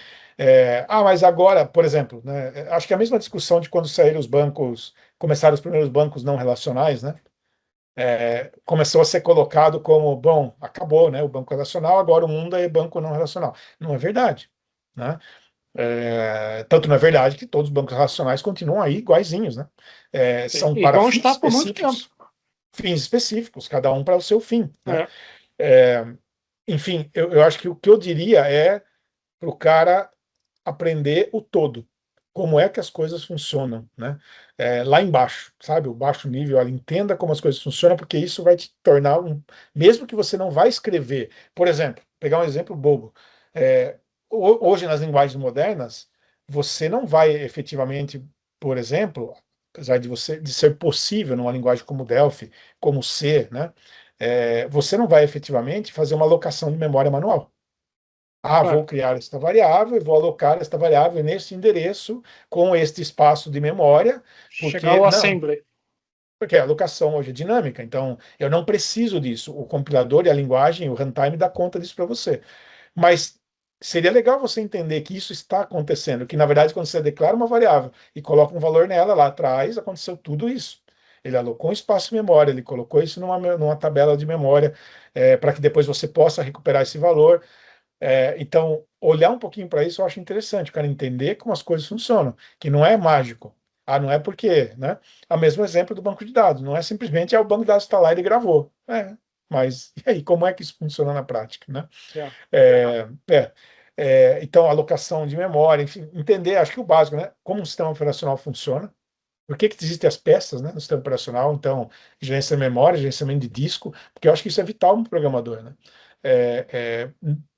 Mas agora, por exemplo, né, acho que é a mesma discussão de quando saíram os bancos, começaram os primeiros bancos não relacionais, né? Começou a ser colocado como, bom, acabou, né? O banco relacional, agora o mundo é banco não relacional. Não é verdade, né? Tanto não é verdade que todos os bancos relacionais continuam aí iguaizinhos, né? São E para vão estar por muito tempo. fins específicos, cada um para o seu fim, né? É. Enfim, eu acho que o que eu diria é para o cara aprender o todo, como é que as coisas funcionam, né? Lá embaixo, sabe? O baixo nível, ela entenda como as coisas funcionam, porque isso vai te tornar mesmo que você não vai escrever, por exemplo, pegar um exemplo bobo, hoje nas linguagens modernas, você não vai efetivamente, por exemplo, apesar de ser possível numa linguagem como Delphi, como C, né, você não vai efetivamente fazer uma alocação de memória manual. Vou criar esta variável e vou alocar esta variável nesse endereço com este espaço de memória, Chegar porque ao não, assembly. porque a alocação hoje é dinâmica, então eu não preciso disso. O compilador e a linguagem, o runtime dá conta disso para você. Mas seria legal você entender que isso está acontecendo, que na verdade quando você declara uma variável e coloca um valor nela lá atrás, aconteceu tudo isso. Ele alocou um espaço de memória, ele colocou isso numa tabela de memória, para que depois você possa recuperar esse valor. Então, olhar um pouquinho para isso eu acho interessante, o cara entender como as coisas funcionam, que não é mágico. Não é porque, né? É o mesmo exemplo do banco de dados, não é simplesmente o banco de dados está lá e ele gravou. Mas e aí, como é que isso funciona na prática, né? É. Então, alocação de memória, enfim, entender, acho que o básico, né? Como o sistema operacional funciona, por que existem as peças, né, no sistema operacional, então, gerenciamento de memória, gerenciamento de disco, porque eu acho que isso é vital para o programador, né? É, é,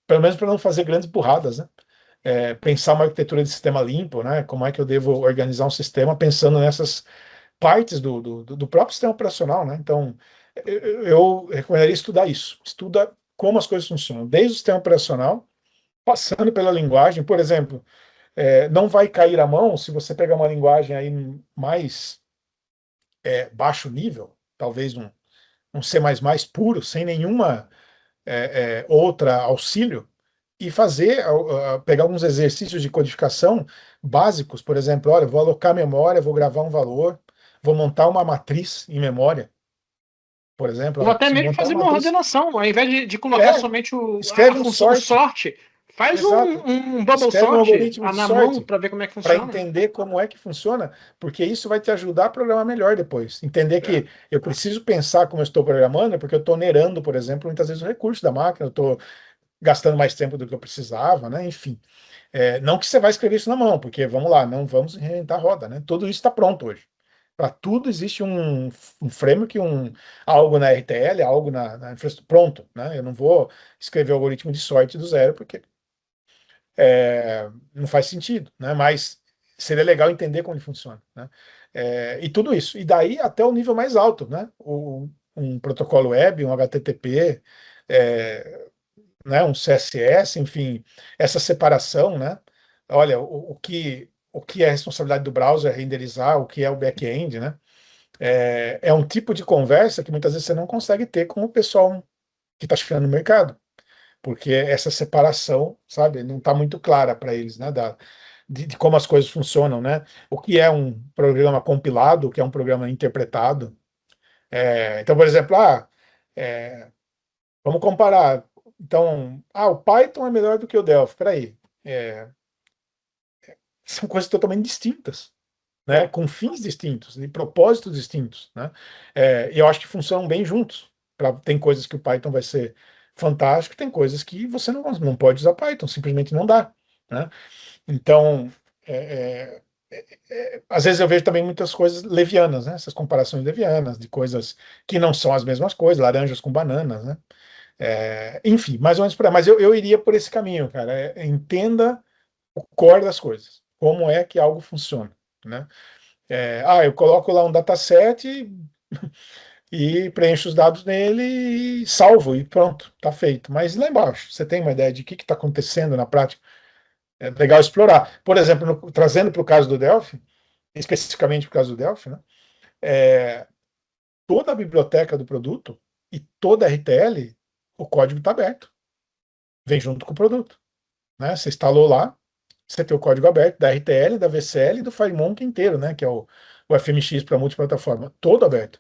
Pelo menos para não fazer grandes burradas, né? Pensar uma arquitetura de sistema limpo, né? Como é que eu devo organizar um sistema pensando nessas partes do próprio sistema operacional, né? Então, eu recomendaria estudar isso. Estuda como as coisas funcionam, desde o sistema operacional, passando pela linguagem, por exemplo, não vai cair a mão se você pegar uma linguagem aí mais baixo nível, talvez um C++ puro, sem nenhuma outra auxílio, e fazer, pegar alguns exercícios de codificação básicos, por exemplo, olha, vou alocar memória, vou gravar um valor, vou montar uma matriz em memória, por exemplo, Ou até preciso mesmo montar fazer uma uma matriz. ordenação, ao invés de colocar É, somente a escreve um função sorte, sorte, faz exato. um bubble Escreve um sort algoritmo de na mão sorte para ver como é que para funciona. entender como é que funciona, porque isso vai te ajudar a programar melhor depois. Entender É. que eu preciso pensar como eu estou programando, porque eu estou onerando, por exemplo, muitas vezes o recurso da máquina, eu estou gastando mais tempo do que eu precisava, né? Enfim. Não que você vai escrever isso na mão, porque vamos lá, não vamos reinventar a roda, né? Tudo isso está pronto hoje. Para tudo existe um framework, algo na RTL, algo na infraestrutura, pronto, né? Eu não vou escrever o algoritmo de sorte do zero, porque não faz sentido, né? Mas seria legal entender como ele funciona, né? E tudo isso. E daí até o nível mais alto, né? Um protocolo web, um HTTP, né? Um CSS, enfim, essa separação, né? Olha, o que é a responsabilidade do browser renderizar, o que é o back-end, né? É um tipo de conversa que muitas vezes você não consegue ter com o pessoal que está chegando no mercado, porque essa separação, sabe, não está muito clara para eles, né, de como as coisas funcionam, né? O que é um programa compilado, o que é um programa interpretado. Então, por exemplo, é, vamos comparar. Então, o Python é melhor do que o Delphi. Espera aí. São coisas totalmente distintas, né? É. Com fins distintos, e propósitos distintos, né? E eu acho que funcionam bem juntos. Tem coisas que o Python vai ser fantástico, tem coisas que você não pode usar Python, simplesmente não dá, né? Então, às vezes eu vejo também muitas coisas levianas, né? Essas comparações levianas de coisas que não são as mesmas coisas, laranjas com bananas, né? Enfim, mais ou menos por aí. Mas eu iria por esse caminho, cara. Entenda o core das coisas. Como é que algo funciona, né? Eu coloco lá um dataset e preencho os dados nele e salvo e pronto, está feito. Mas lá embaixo, você tem uma ideia de o que está acontecendo na prática? É legal explorar. Por exemplo, trazendo para o caso do Delphi, especificamente para o caso do Delphi, né? É, Toda a biblioteca do produto e toda a RTL, o código está aberto, vem junto com o produto, né? Você instalou lá, você tem o código aberto da RTL, da VCL e do FireMonkey inteiro, né? Que é o FMX para multiplataforma, todo aberto.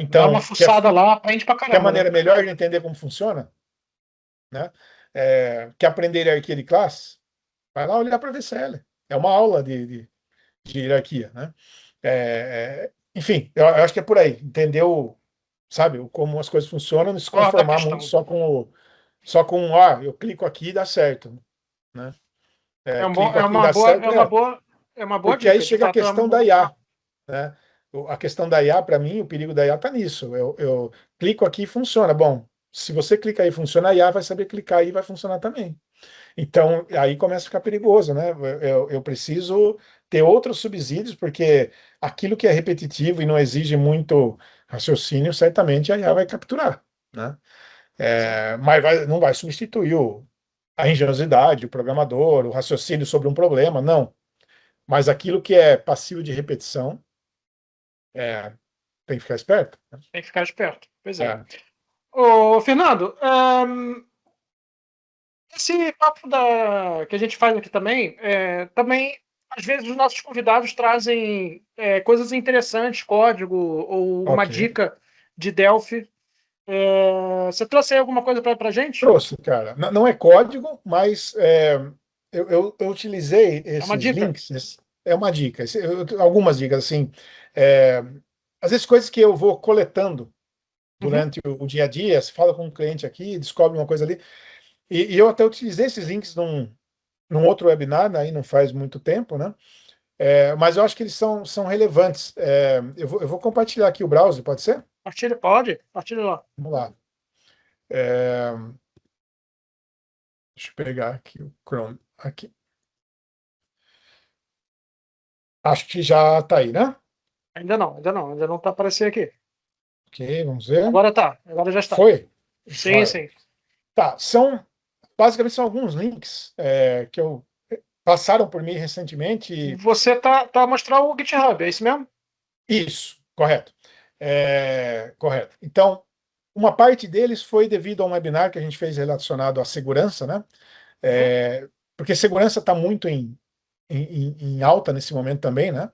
Dá uma Então, fuçada lá, aprende pra quer caramba, né? maneira melhor de entender como funciona, né? Quer aprender hierarquia de classe? Vai lá olhar para a VCL. É uma aula de hierarquia, né? Enfim, eu acho que é por aí. Entendeu, sabe, como as coisas funcionam, não se Qual da conformar muito questão? só com eu clico aqui e dá certo, né? É, um bom, Clico aqui e dá certo, é uma boa porque aí dica, de chega a fato. questão da IA, né? A questão da IA, para mim, o perigo da IA está nisso. Eu clico aqui e funciona. Bom, se você clica aí e funciona, a IA vai saber clicar aí e vai funcionar também. Então, aí começa a ficar perigoso, né? Eu preciso ter outros subsídios, porque aquilo que é repetitivo e não exige muito raciocínio, certamente a IA vai capturar, né? Mas não vai substituir a engenhosidade, o programador, o raciocínio sobre um problema, não. Mas aquilo que é passivo de repetição, tem que ficar esperto, né? Tem que ficar esperto. Pois é. É. Ô, Fernando, esse papo que a gente faz aqui também, também, às vezes, os nossos convidados trazem coisas interessantes, código ou uma Ok. dica de Delphi. Você trouxe aí alguma coisa para a gente? Trouxe, cara. Não é código, mas eu utilizei É uma esses dica. links. É uma dica. Algumas dicas, assim. é, Às vezes, coisas que eu vou coletando Uhum. durante o dia a dia. Você fala com um cliente aqui, descobre uma coisa ali. E eu até utilizei esses links num outro webinar, aí não faz muito tempo, né? Mas eu acho que eles são relevantes. Eu vou compartilhar aqui o browser, pode ser? Partilha, pode? Partilha lá. Vamos lá. É, Deixa eu pegar aqui o Chrome. Aqui. Acho que já está aí, né? Ainda não está aparecendo aqui. Ok, vamos ver. Agora tá, agora já está. Foi? Sim, Joia. sim. Tá, basicamente são alguns links que passaram por mim recentemente. Você tá a mostrar o GitHub, é isso mesmo? Isso, correto. Correto. Então, uma parte deles foi devido a um webinar que a gente fez relacionado à segurança, né? Porque segurança está muito em alta nesse momento também, né?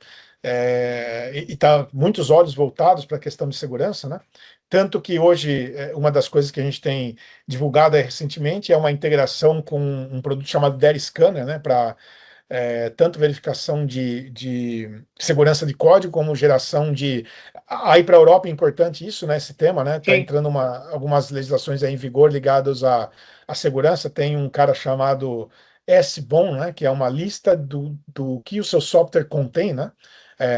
E tá muitos olhos voltados para a questão de segurança, né? Tanto que hoje uma das coisas que a gente tem divulgado recentemente é uma integração com um produto chamado Data Scanner, né? Para tanto verificação de segurança de código como geração de. Aí para a Europa é importante isso, né? Esse tema, né? Está Sim. entrando algumas legislações aí em vigor ligadas à segurança. Tem um cara chamado SBOM, né? Que é uma lista do que o seu software contém, né?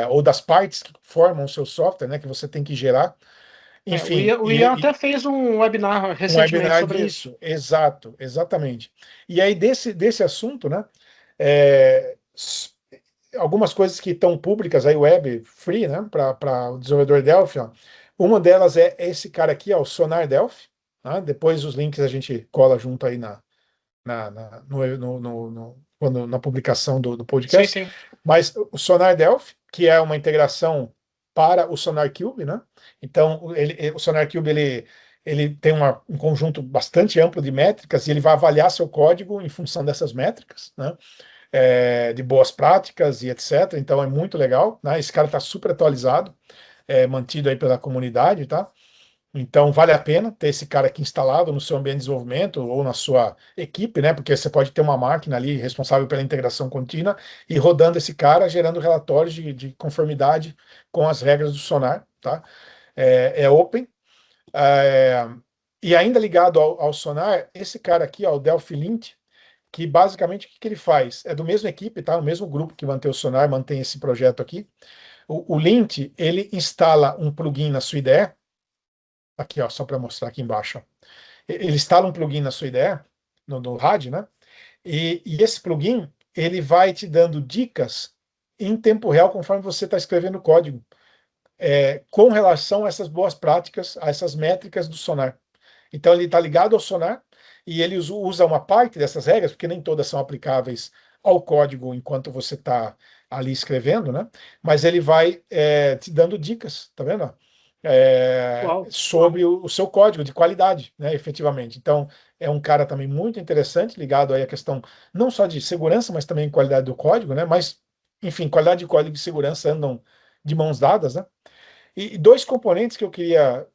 Ou das partes que formam o seu software, né? Que você tem que gerar. Enfim, O Ian até fez um webinar um recentemente webinar sobre isso. disso, exato, exatamente. E aí desse assunto, né? é, s- Algumas coisas que estão públicas aí, web free, né, para o desenvolvedor Delphi, ó. Uma delas é esse cara aqui, ó, o Sonar Delphi, tá? Depois os links a gente cola junto aí na publicação do Sim, podcast. sim. Mas o Sonar Delphi, que é uma integração para o Sonar Cube, né? Então, o Sonar Cube ele tem um conjunto bastante amplo de métricas e ele vai avaliar seu código em função dessas métricas, né? De boas práticas e etc. Então é muito legal, né? Esse cara está super atualizado, mantido aí pela comunidade, tá? Então vale a pena ter esse cara aqui instalado no seu ambiente de desenvolvimento ou na sua equipe, né? Porque você pode ter uma máquina ali responsável pela integração contínua e rodando esse cara, gerando relatórios de conformidade com as regras do Sonar, tá? É open. É, e ainda ligado ao Sonar, esse cara aqui, ó, o Delphi Lint, que basicamente o que ele faz? É do mesmo equipe, tá? O mesmo grupo que mantém o Sonar, mantém esse projeto aqui. O Lint, ele instala um plugin na sua IDE, aqui, ó, só para mostrar aqui embaixo, ó. Ele instala um plugin na sua IDE, no RAD, né? E esse plugin, ele vai te dando dicas em tempo real conforme você está escrevendo código, com relação a essas boas práticas, a essas métricas do Sonar. Então ele está ligado ao Sonar e ele usa uma parte dessas regras, porque nem todas são aplicáveis ao código enquanto você está ali escrevendo, né? Mas ele vai te dando dicas, tá vendo? Uau. Sobre o seu código de qualidade, né? Efetivamente. Então é um cara também muito interessante, ligado aí à questão não só de segurança, mas também qualidade do código, né? Mas, enfim, qualidade de código e segurança andam de mãos dadas, né? E dois componentes que eu queria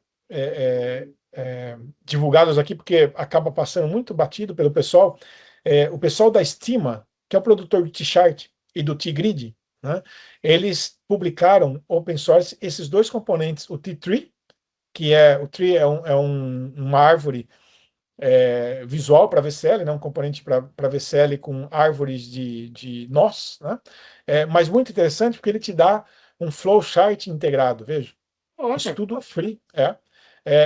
divulgados aqui, porque acaba passando muito batido pelo pessoal. O pessoal da Estima, que é o produtor do T-Chart e do T-Grid, né, eles publicaram open source esses dois componentes, o T-Tree, o tree uma árvore visual para VCL, né, um componente para VCL com árvores de nós, né, mas muito interessante porque ele te dá um flowchart integrado, veja. Isso Olha, tudo free,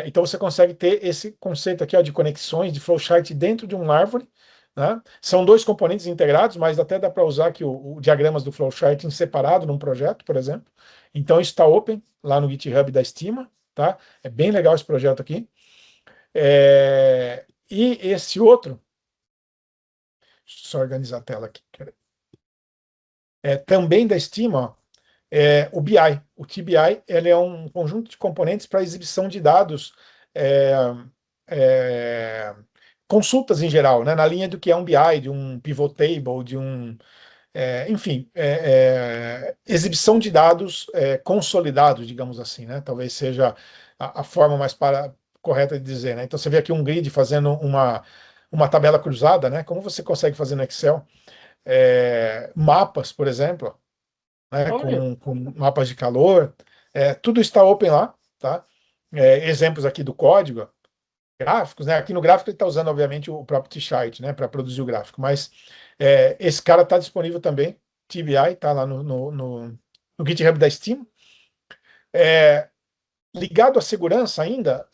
então você consegue ter esse conceito aqui, ó, de conexões, de flowchart dentro de uma árvore, né? São dois componentes integrados, mas até dá para usar aqui o diagramas do flowchart em separado num projeto, por exemplo. Então, isso está open lá no GitHub da Estima, tá? É bem legal esse projeto aqui. E esse outro, deixa eu só organizar a tela aqui. Também da Estima, ó, o BI. O TBI ele é um conjunto de componentes para exibição de dados, é, é, consultas em geral, né, na linha do que é um BI, de um pivot table, de um, enfim, exibição de dados consolidados, digamos assim, né, talvez seja a forma mais correta de dizer, né. Então você vê aqui um grid fazendo uma tabela cruzada, né, como você consegue fazer no Excel, mapas, por exemplo, né, Olha, com mapas de calor, tudo está open lá, tá? Exemplos aqui do código, gráficos, né? Aqui no gráfico ele está usando, obviamente, o próprio T-Chart, né, para produzir o gráfico, mas esse cara está disponível também, TBI, está lá no GitHub da Steam. Ligado à segurança ainda,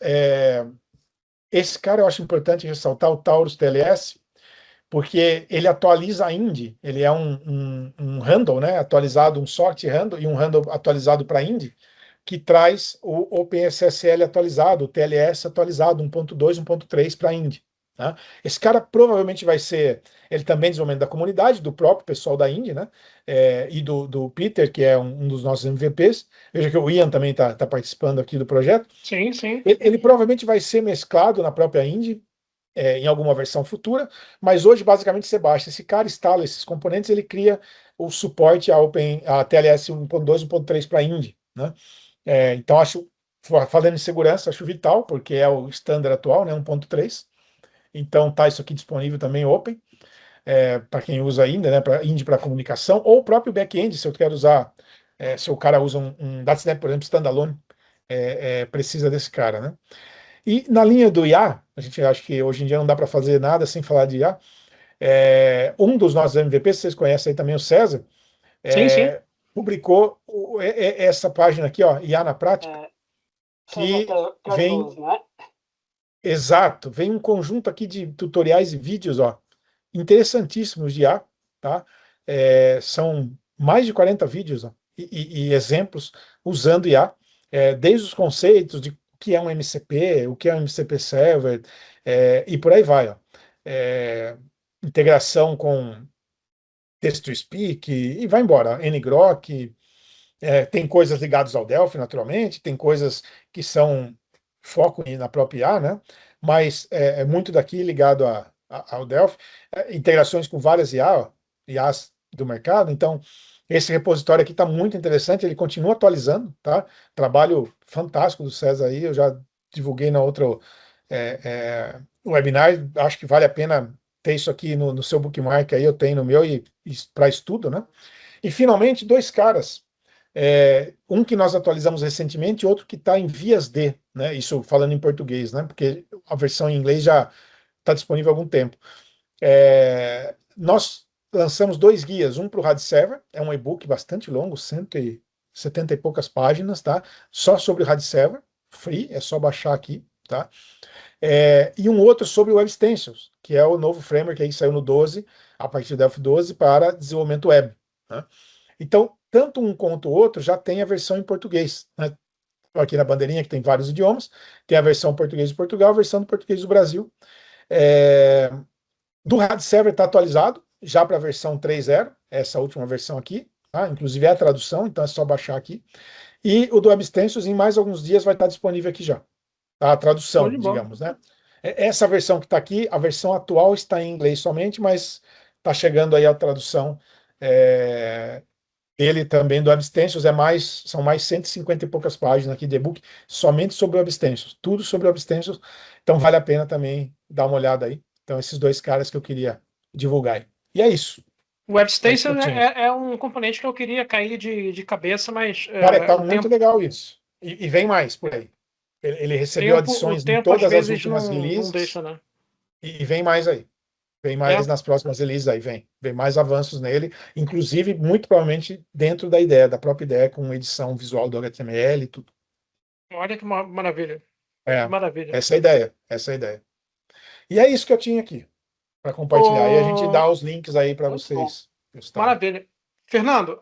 esse cara eu acho importante ressaltar, o Taurus TLS, porque ele atualiza a Indy, ele é um handle, né, atualizado, um sort handle e um handle atualizado para Indy, que traz o OpenSSL atualizado, o TLS atualizado, 1.2, 1.3 para Indy. Tá? Esse cara provavelmente vai ser, ele também é desenvolvimento da comunidade, do próprio pessoal da Indy, né, e do Peter, que é um dos nossos MVPs. Veja que o Ian também está participando aqui do projeto. sim, sim. Ele provavelmente vai ser mesclado na própria Indy, em alguma versão futura, mas hoje basicamente você baixa esse cara, instala esses componentes, ele cria o suporte a TLS 1.2, 1.3 para Indy, né? Então acho, falando em segurança, acho vital, porque é o standard atual, né, 1.3. Então tá isso aqui disponível também open, para quem usa ainda, né, para Indy para comunicação, ou o próprio back-end, se eu quero usar, se o cara usa um .NET, por exemplo, standalone, precisa desse cara, né? E na linha do IA, a gente acha que hoje em dia não dá para fazer nada sem falar de IA. Um dos nossos MVPs, vocês conhecem aí também, o César, Sim, sim. publicou essa página aqui, ó, IA na prática, César que vem, Cardoso, não é? exato, vem um conjunto aqui de tutoriais e vídeos, ó, interessantíssimos de IA, tá? São mais de 40 vídeos, ó, e exemplos usando IA, desde os conceitos de o que é um MCP, o que é um MCP Server, e por aí vai, ó. Integração com text-to-speak e vai embora. ngrok, tem coisas ligadas ao Delphi, naturalmente, tem coisas que são foco na própria IA, né? Mas muito daqui ligado ao Delphi, integrações com várias IAs do mercado. Então, esse repositório aqui está muito interessante, ele continua atualizando, tá? Trabalho fantástico do César aí, eu já divulguei na outra webinar, acho que vale a pena ter isso aqui no seu bookmark aí, eu tenho no meu e para estudo, né? E finalmente, dois caras. Um que nós atualizamos recentemente, outro que está em vias de, né? Isso falando em português, né? Porque a versão em inglês já está disponível há algum tempo. Nós lançamos dois guias, um para o RAD Server, é um e-book bastante longo, 170 e poucas páginas, tá? Só sobre o RAD Server, free, é só baixar aqui, tá? E um outro sobre o Web Extensions, que é o novo framework que aí saiu no 12, a partir do Delphi 12, para desenvolvimento web, né? Então, tanto um quanto o outro já tem a versão em português, né? Aqui na bandeirinha, que tem vários idiomas, tem a versão português de Portugal, a versão do português do Brasil. Do RAD Server está atualizado, já para a versão 3.0, essa última versão aqui, tá? Inclusive é a tradução, então é só baixar aqui. E o do Web Extensions, em mais alguns dias, vai estar disponível aqui já. Tá? A Show tradução, de bola. digamos, né? Essa versão que está aqui, a versão atual está em inglês somente, mas está chegando aí a tradução ele também do Web Extensions, são mais 150 e poucas páginas aqui de e-book, somente sobre o Web Extensions, tudo sobre o Web Extensions, então vale a pena também dar uma olhada aí. Então, esses dois caras que eu queria divulgar aí. E é isso. O Web É isso que Extension eu tinha. é um componente que eu queria cair de cabeça, mas Cara, tá o muito tempo, legal isso. E vem mais por aí. Ele recebeu o adições em tempo às todas as vezes últimas não releases deixa, né? e vem mais aí. Vem É, mais nas próximas releases aí, vem mais avanços nele, inclusive, muito provavelmente, dentro da ideia, da própria ideia, com edição visual do HTML e tudo. olha que maravilha. Que É, maravilha. essa é a ideia, essa é a ideia. E é isso que eu tinha aqui. para compartilhar. E a gente dá os links aí para Muito vocês. Maravilha. Fernando,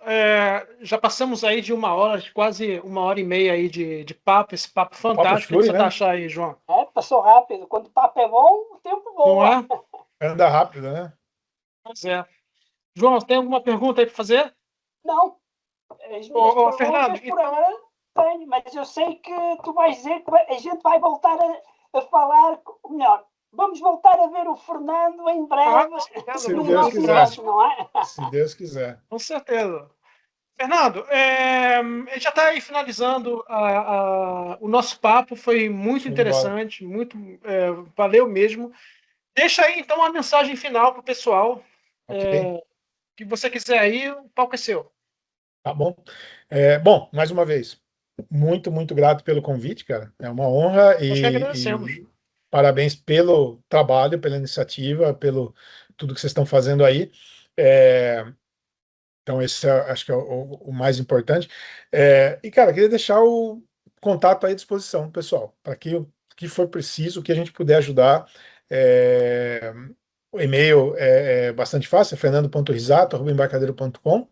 já passamos aí de 1 hora, de quase 1h30 aí de papo, esse papo fantástico. O que flui, você né? tá achando aí, João? Passou rápido. Quando o papo é bom, o tempo Não voa. é? Anda rápido, né? Pois é. João, tem alguma pergunta aí para fazer? Não. As minhas perguntas, Fernando, por agora, tenho, mas eu sei que tu vais dizer que a gente vai voltar a falar, melhor, vamos voltar a ver o Fernando em breve. Se no Deus nosso quiser. evento, não é? Se Deus quiser. Com certeza. Fernando, a gente já está aí finalizando o nosso papo, foi muito interessante, muito valeu mesmo. Deixa aí então uma mensagem final para o pessoal. Ok. Que você quiser aí, o palco é seu. Tá bom. Bom, mais uma vez, muito, muito grato pelo convite, cara. É uma honra Nós que agradecemos. e parabéns pelo trabalho, pela iniciativa, pelo tudo que vocês estão fazendo aí. Então, esse acho que é o mais importante. E, cara, queria deixar o contato aí à disposição, pessoal, para que for preciso, que a gente puder ajudar. O e-mail é bastante fácil, é fernando.risato@embarcadeiro.com.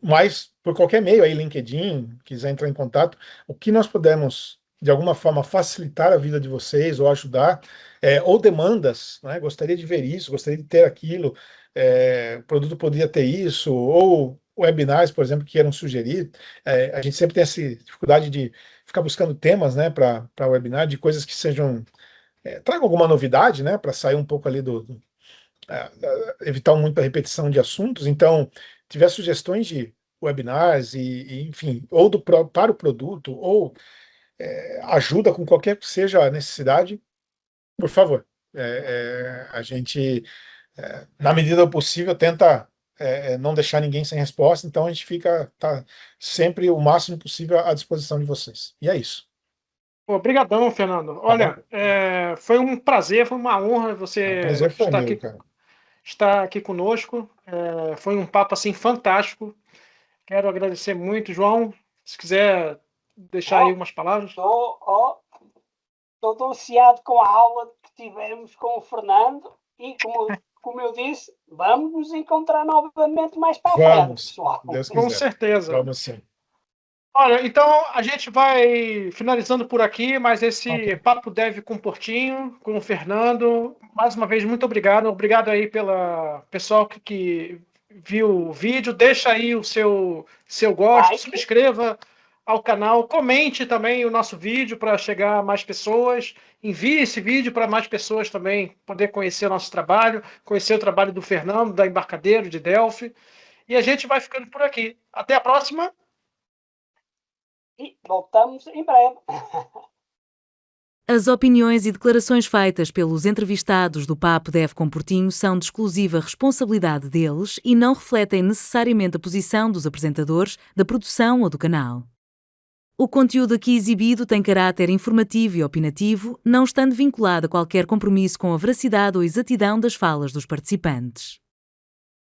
Mas por qualquer meio aí, LinkedIn, quiser entrar em contato, o que nós pudermos de alguma forma facilitar a vida de vocês ou ajudar, ou demandas, né? Gostaria de ver isso, gostaria de ter aquilo, o produto poderia ter isso, ou webinars, por exemplo, que queiram sugerir. A gente sempre tem essa dificuldade de ficar buscando temas, né, para webinar, de coisas que sejam, tragam alguma novidade, né, para sair um pouco ali evitar muita repetição de assuntos. Então, tiver sugestões de webinars enfim, ou para o produto, ou ajuda com qualquer que seja a necessidade, por favor. A gente, na medida do possível, tenta não deixar ninguém sem resposta, então a gente tá sempre o máximo possível à disposição de vocês. E é isso. Obrigadão, Fernando. Olha, foi um prazer, foi uma honra você O prazer foi estar meu, aqui, cara. estar aqui conosco. Foi um papo assim fantástico. Quero agradecer muito, João. Se quiser deixar aí umas palavras. Estou ansiado com a aula que tivemos com o Fernando e, como eu disse, vamos nos encontrar novamente mais para a frente, pessoal. Deus Com quiser. certeza. Vamos sim. Olha, então a gente vai finalizando por aqui, mas esse Papo Dev com o Portinho, com o Fernando. Mais uma vez, muito obrigado. Obrigado aí pela pessoal que viu o vídeo. Deixa aí o seu gosto, subscreva ao canal, comente também o nosso vídeo para chegar a mais pessoas. Envie esse vídeo para mais pessoas também poder conhecer o nosso trabalho, conhecer o trabalho do Fernando, da Embarcadeiro, de Delphi. E a gente vai ficando por aqui. Até a próxima. E voltamos em breve. As opiniões e declarações feitas pelos entrevistados do Papo Dev com Portinho são de exclusiva responsabilidade deles e não refletem necessariamente a posição dos apresentadores, da produção ou do canal. O conteúdo aqui exibido tem caráter informativo e opinativo, não estando vinculado a qualquer compromisso com a veracidade ou exatidão das falas dos participantes.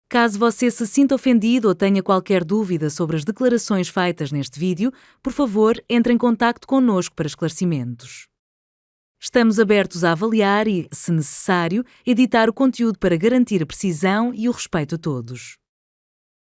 Caso você se sinta ofendido ou tenha qualquer dúvida sobre as declarações feitas neste vídeo, por favor, entre em contacto connosco para esclarecimentos. Estamos abertos a avaliar e, se necessário, editar o conteúdo para garantir a precisão e o respeito a todos.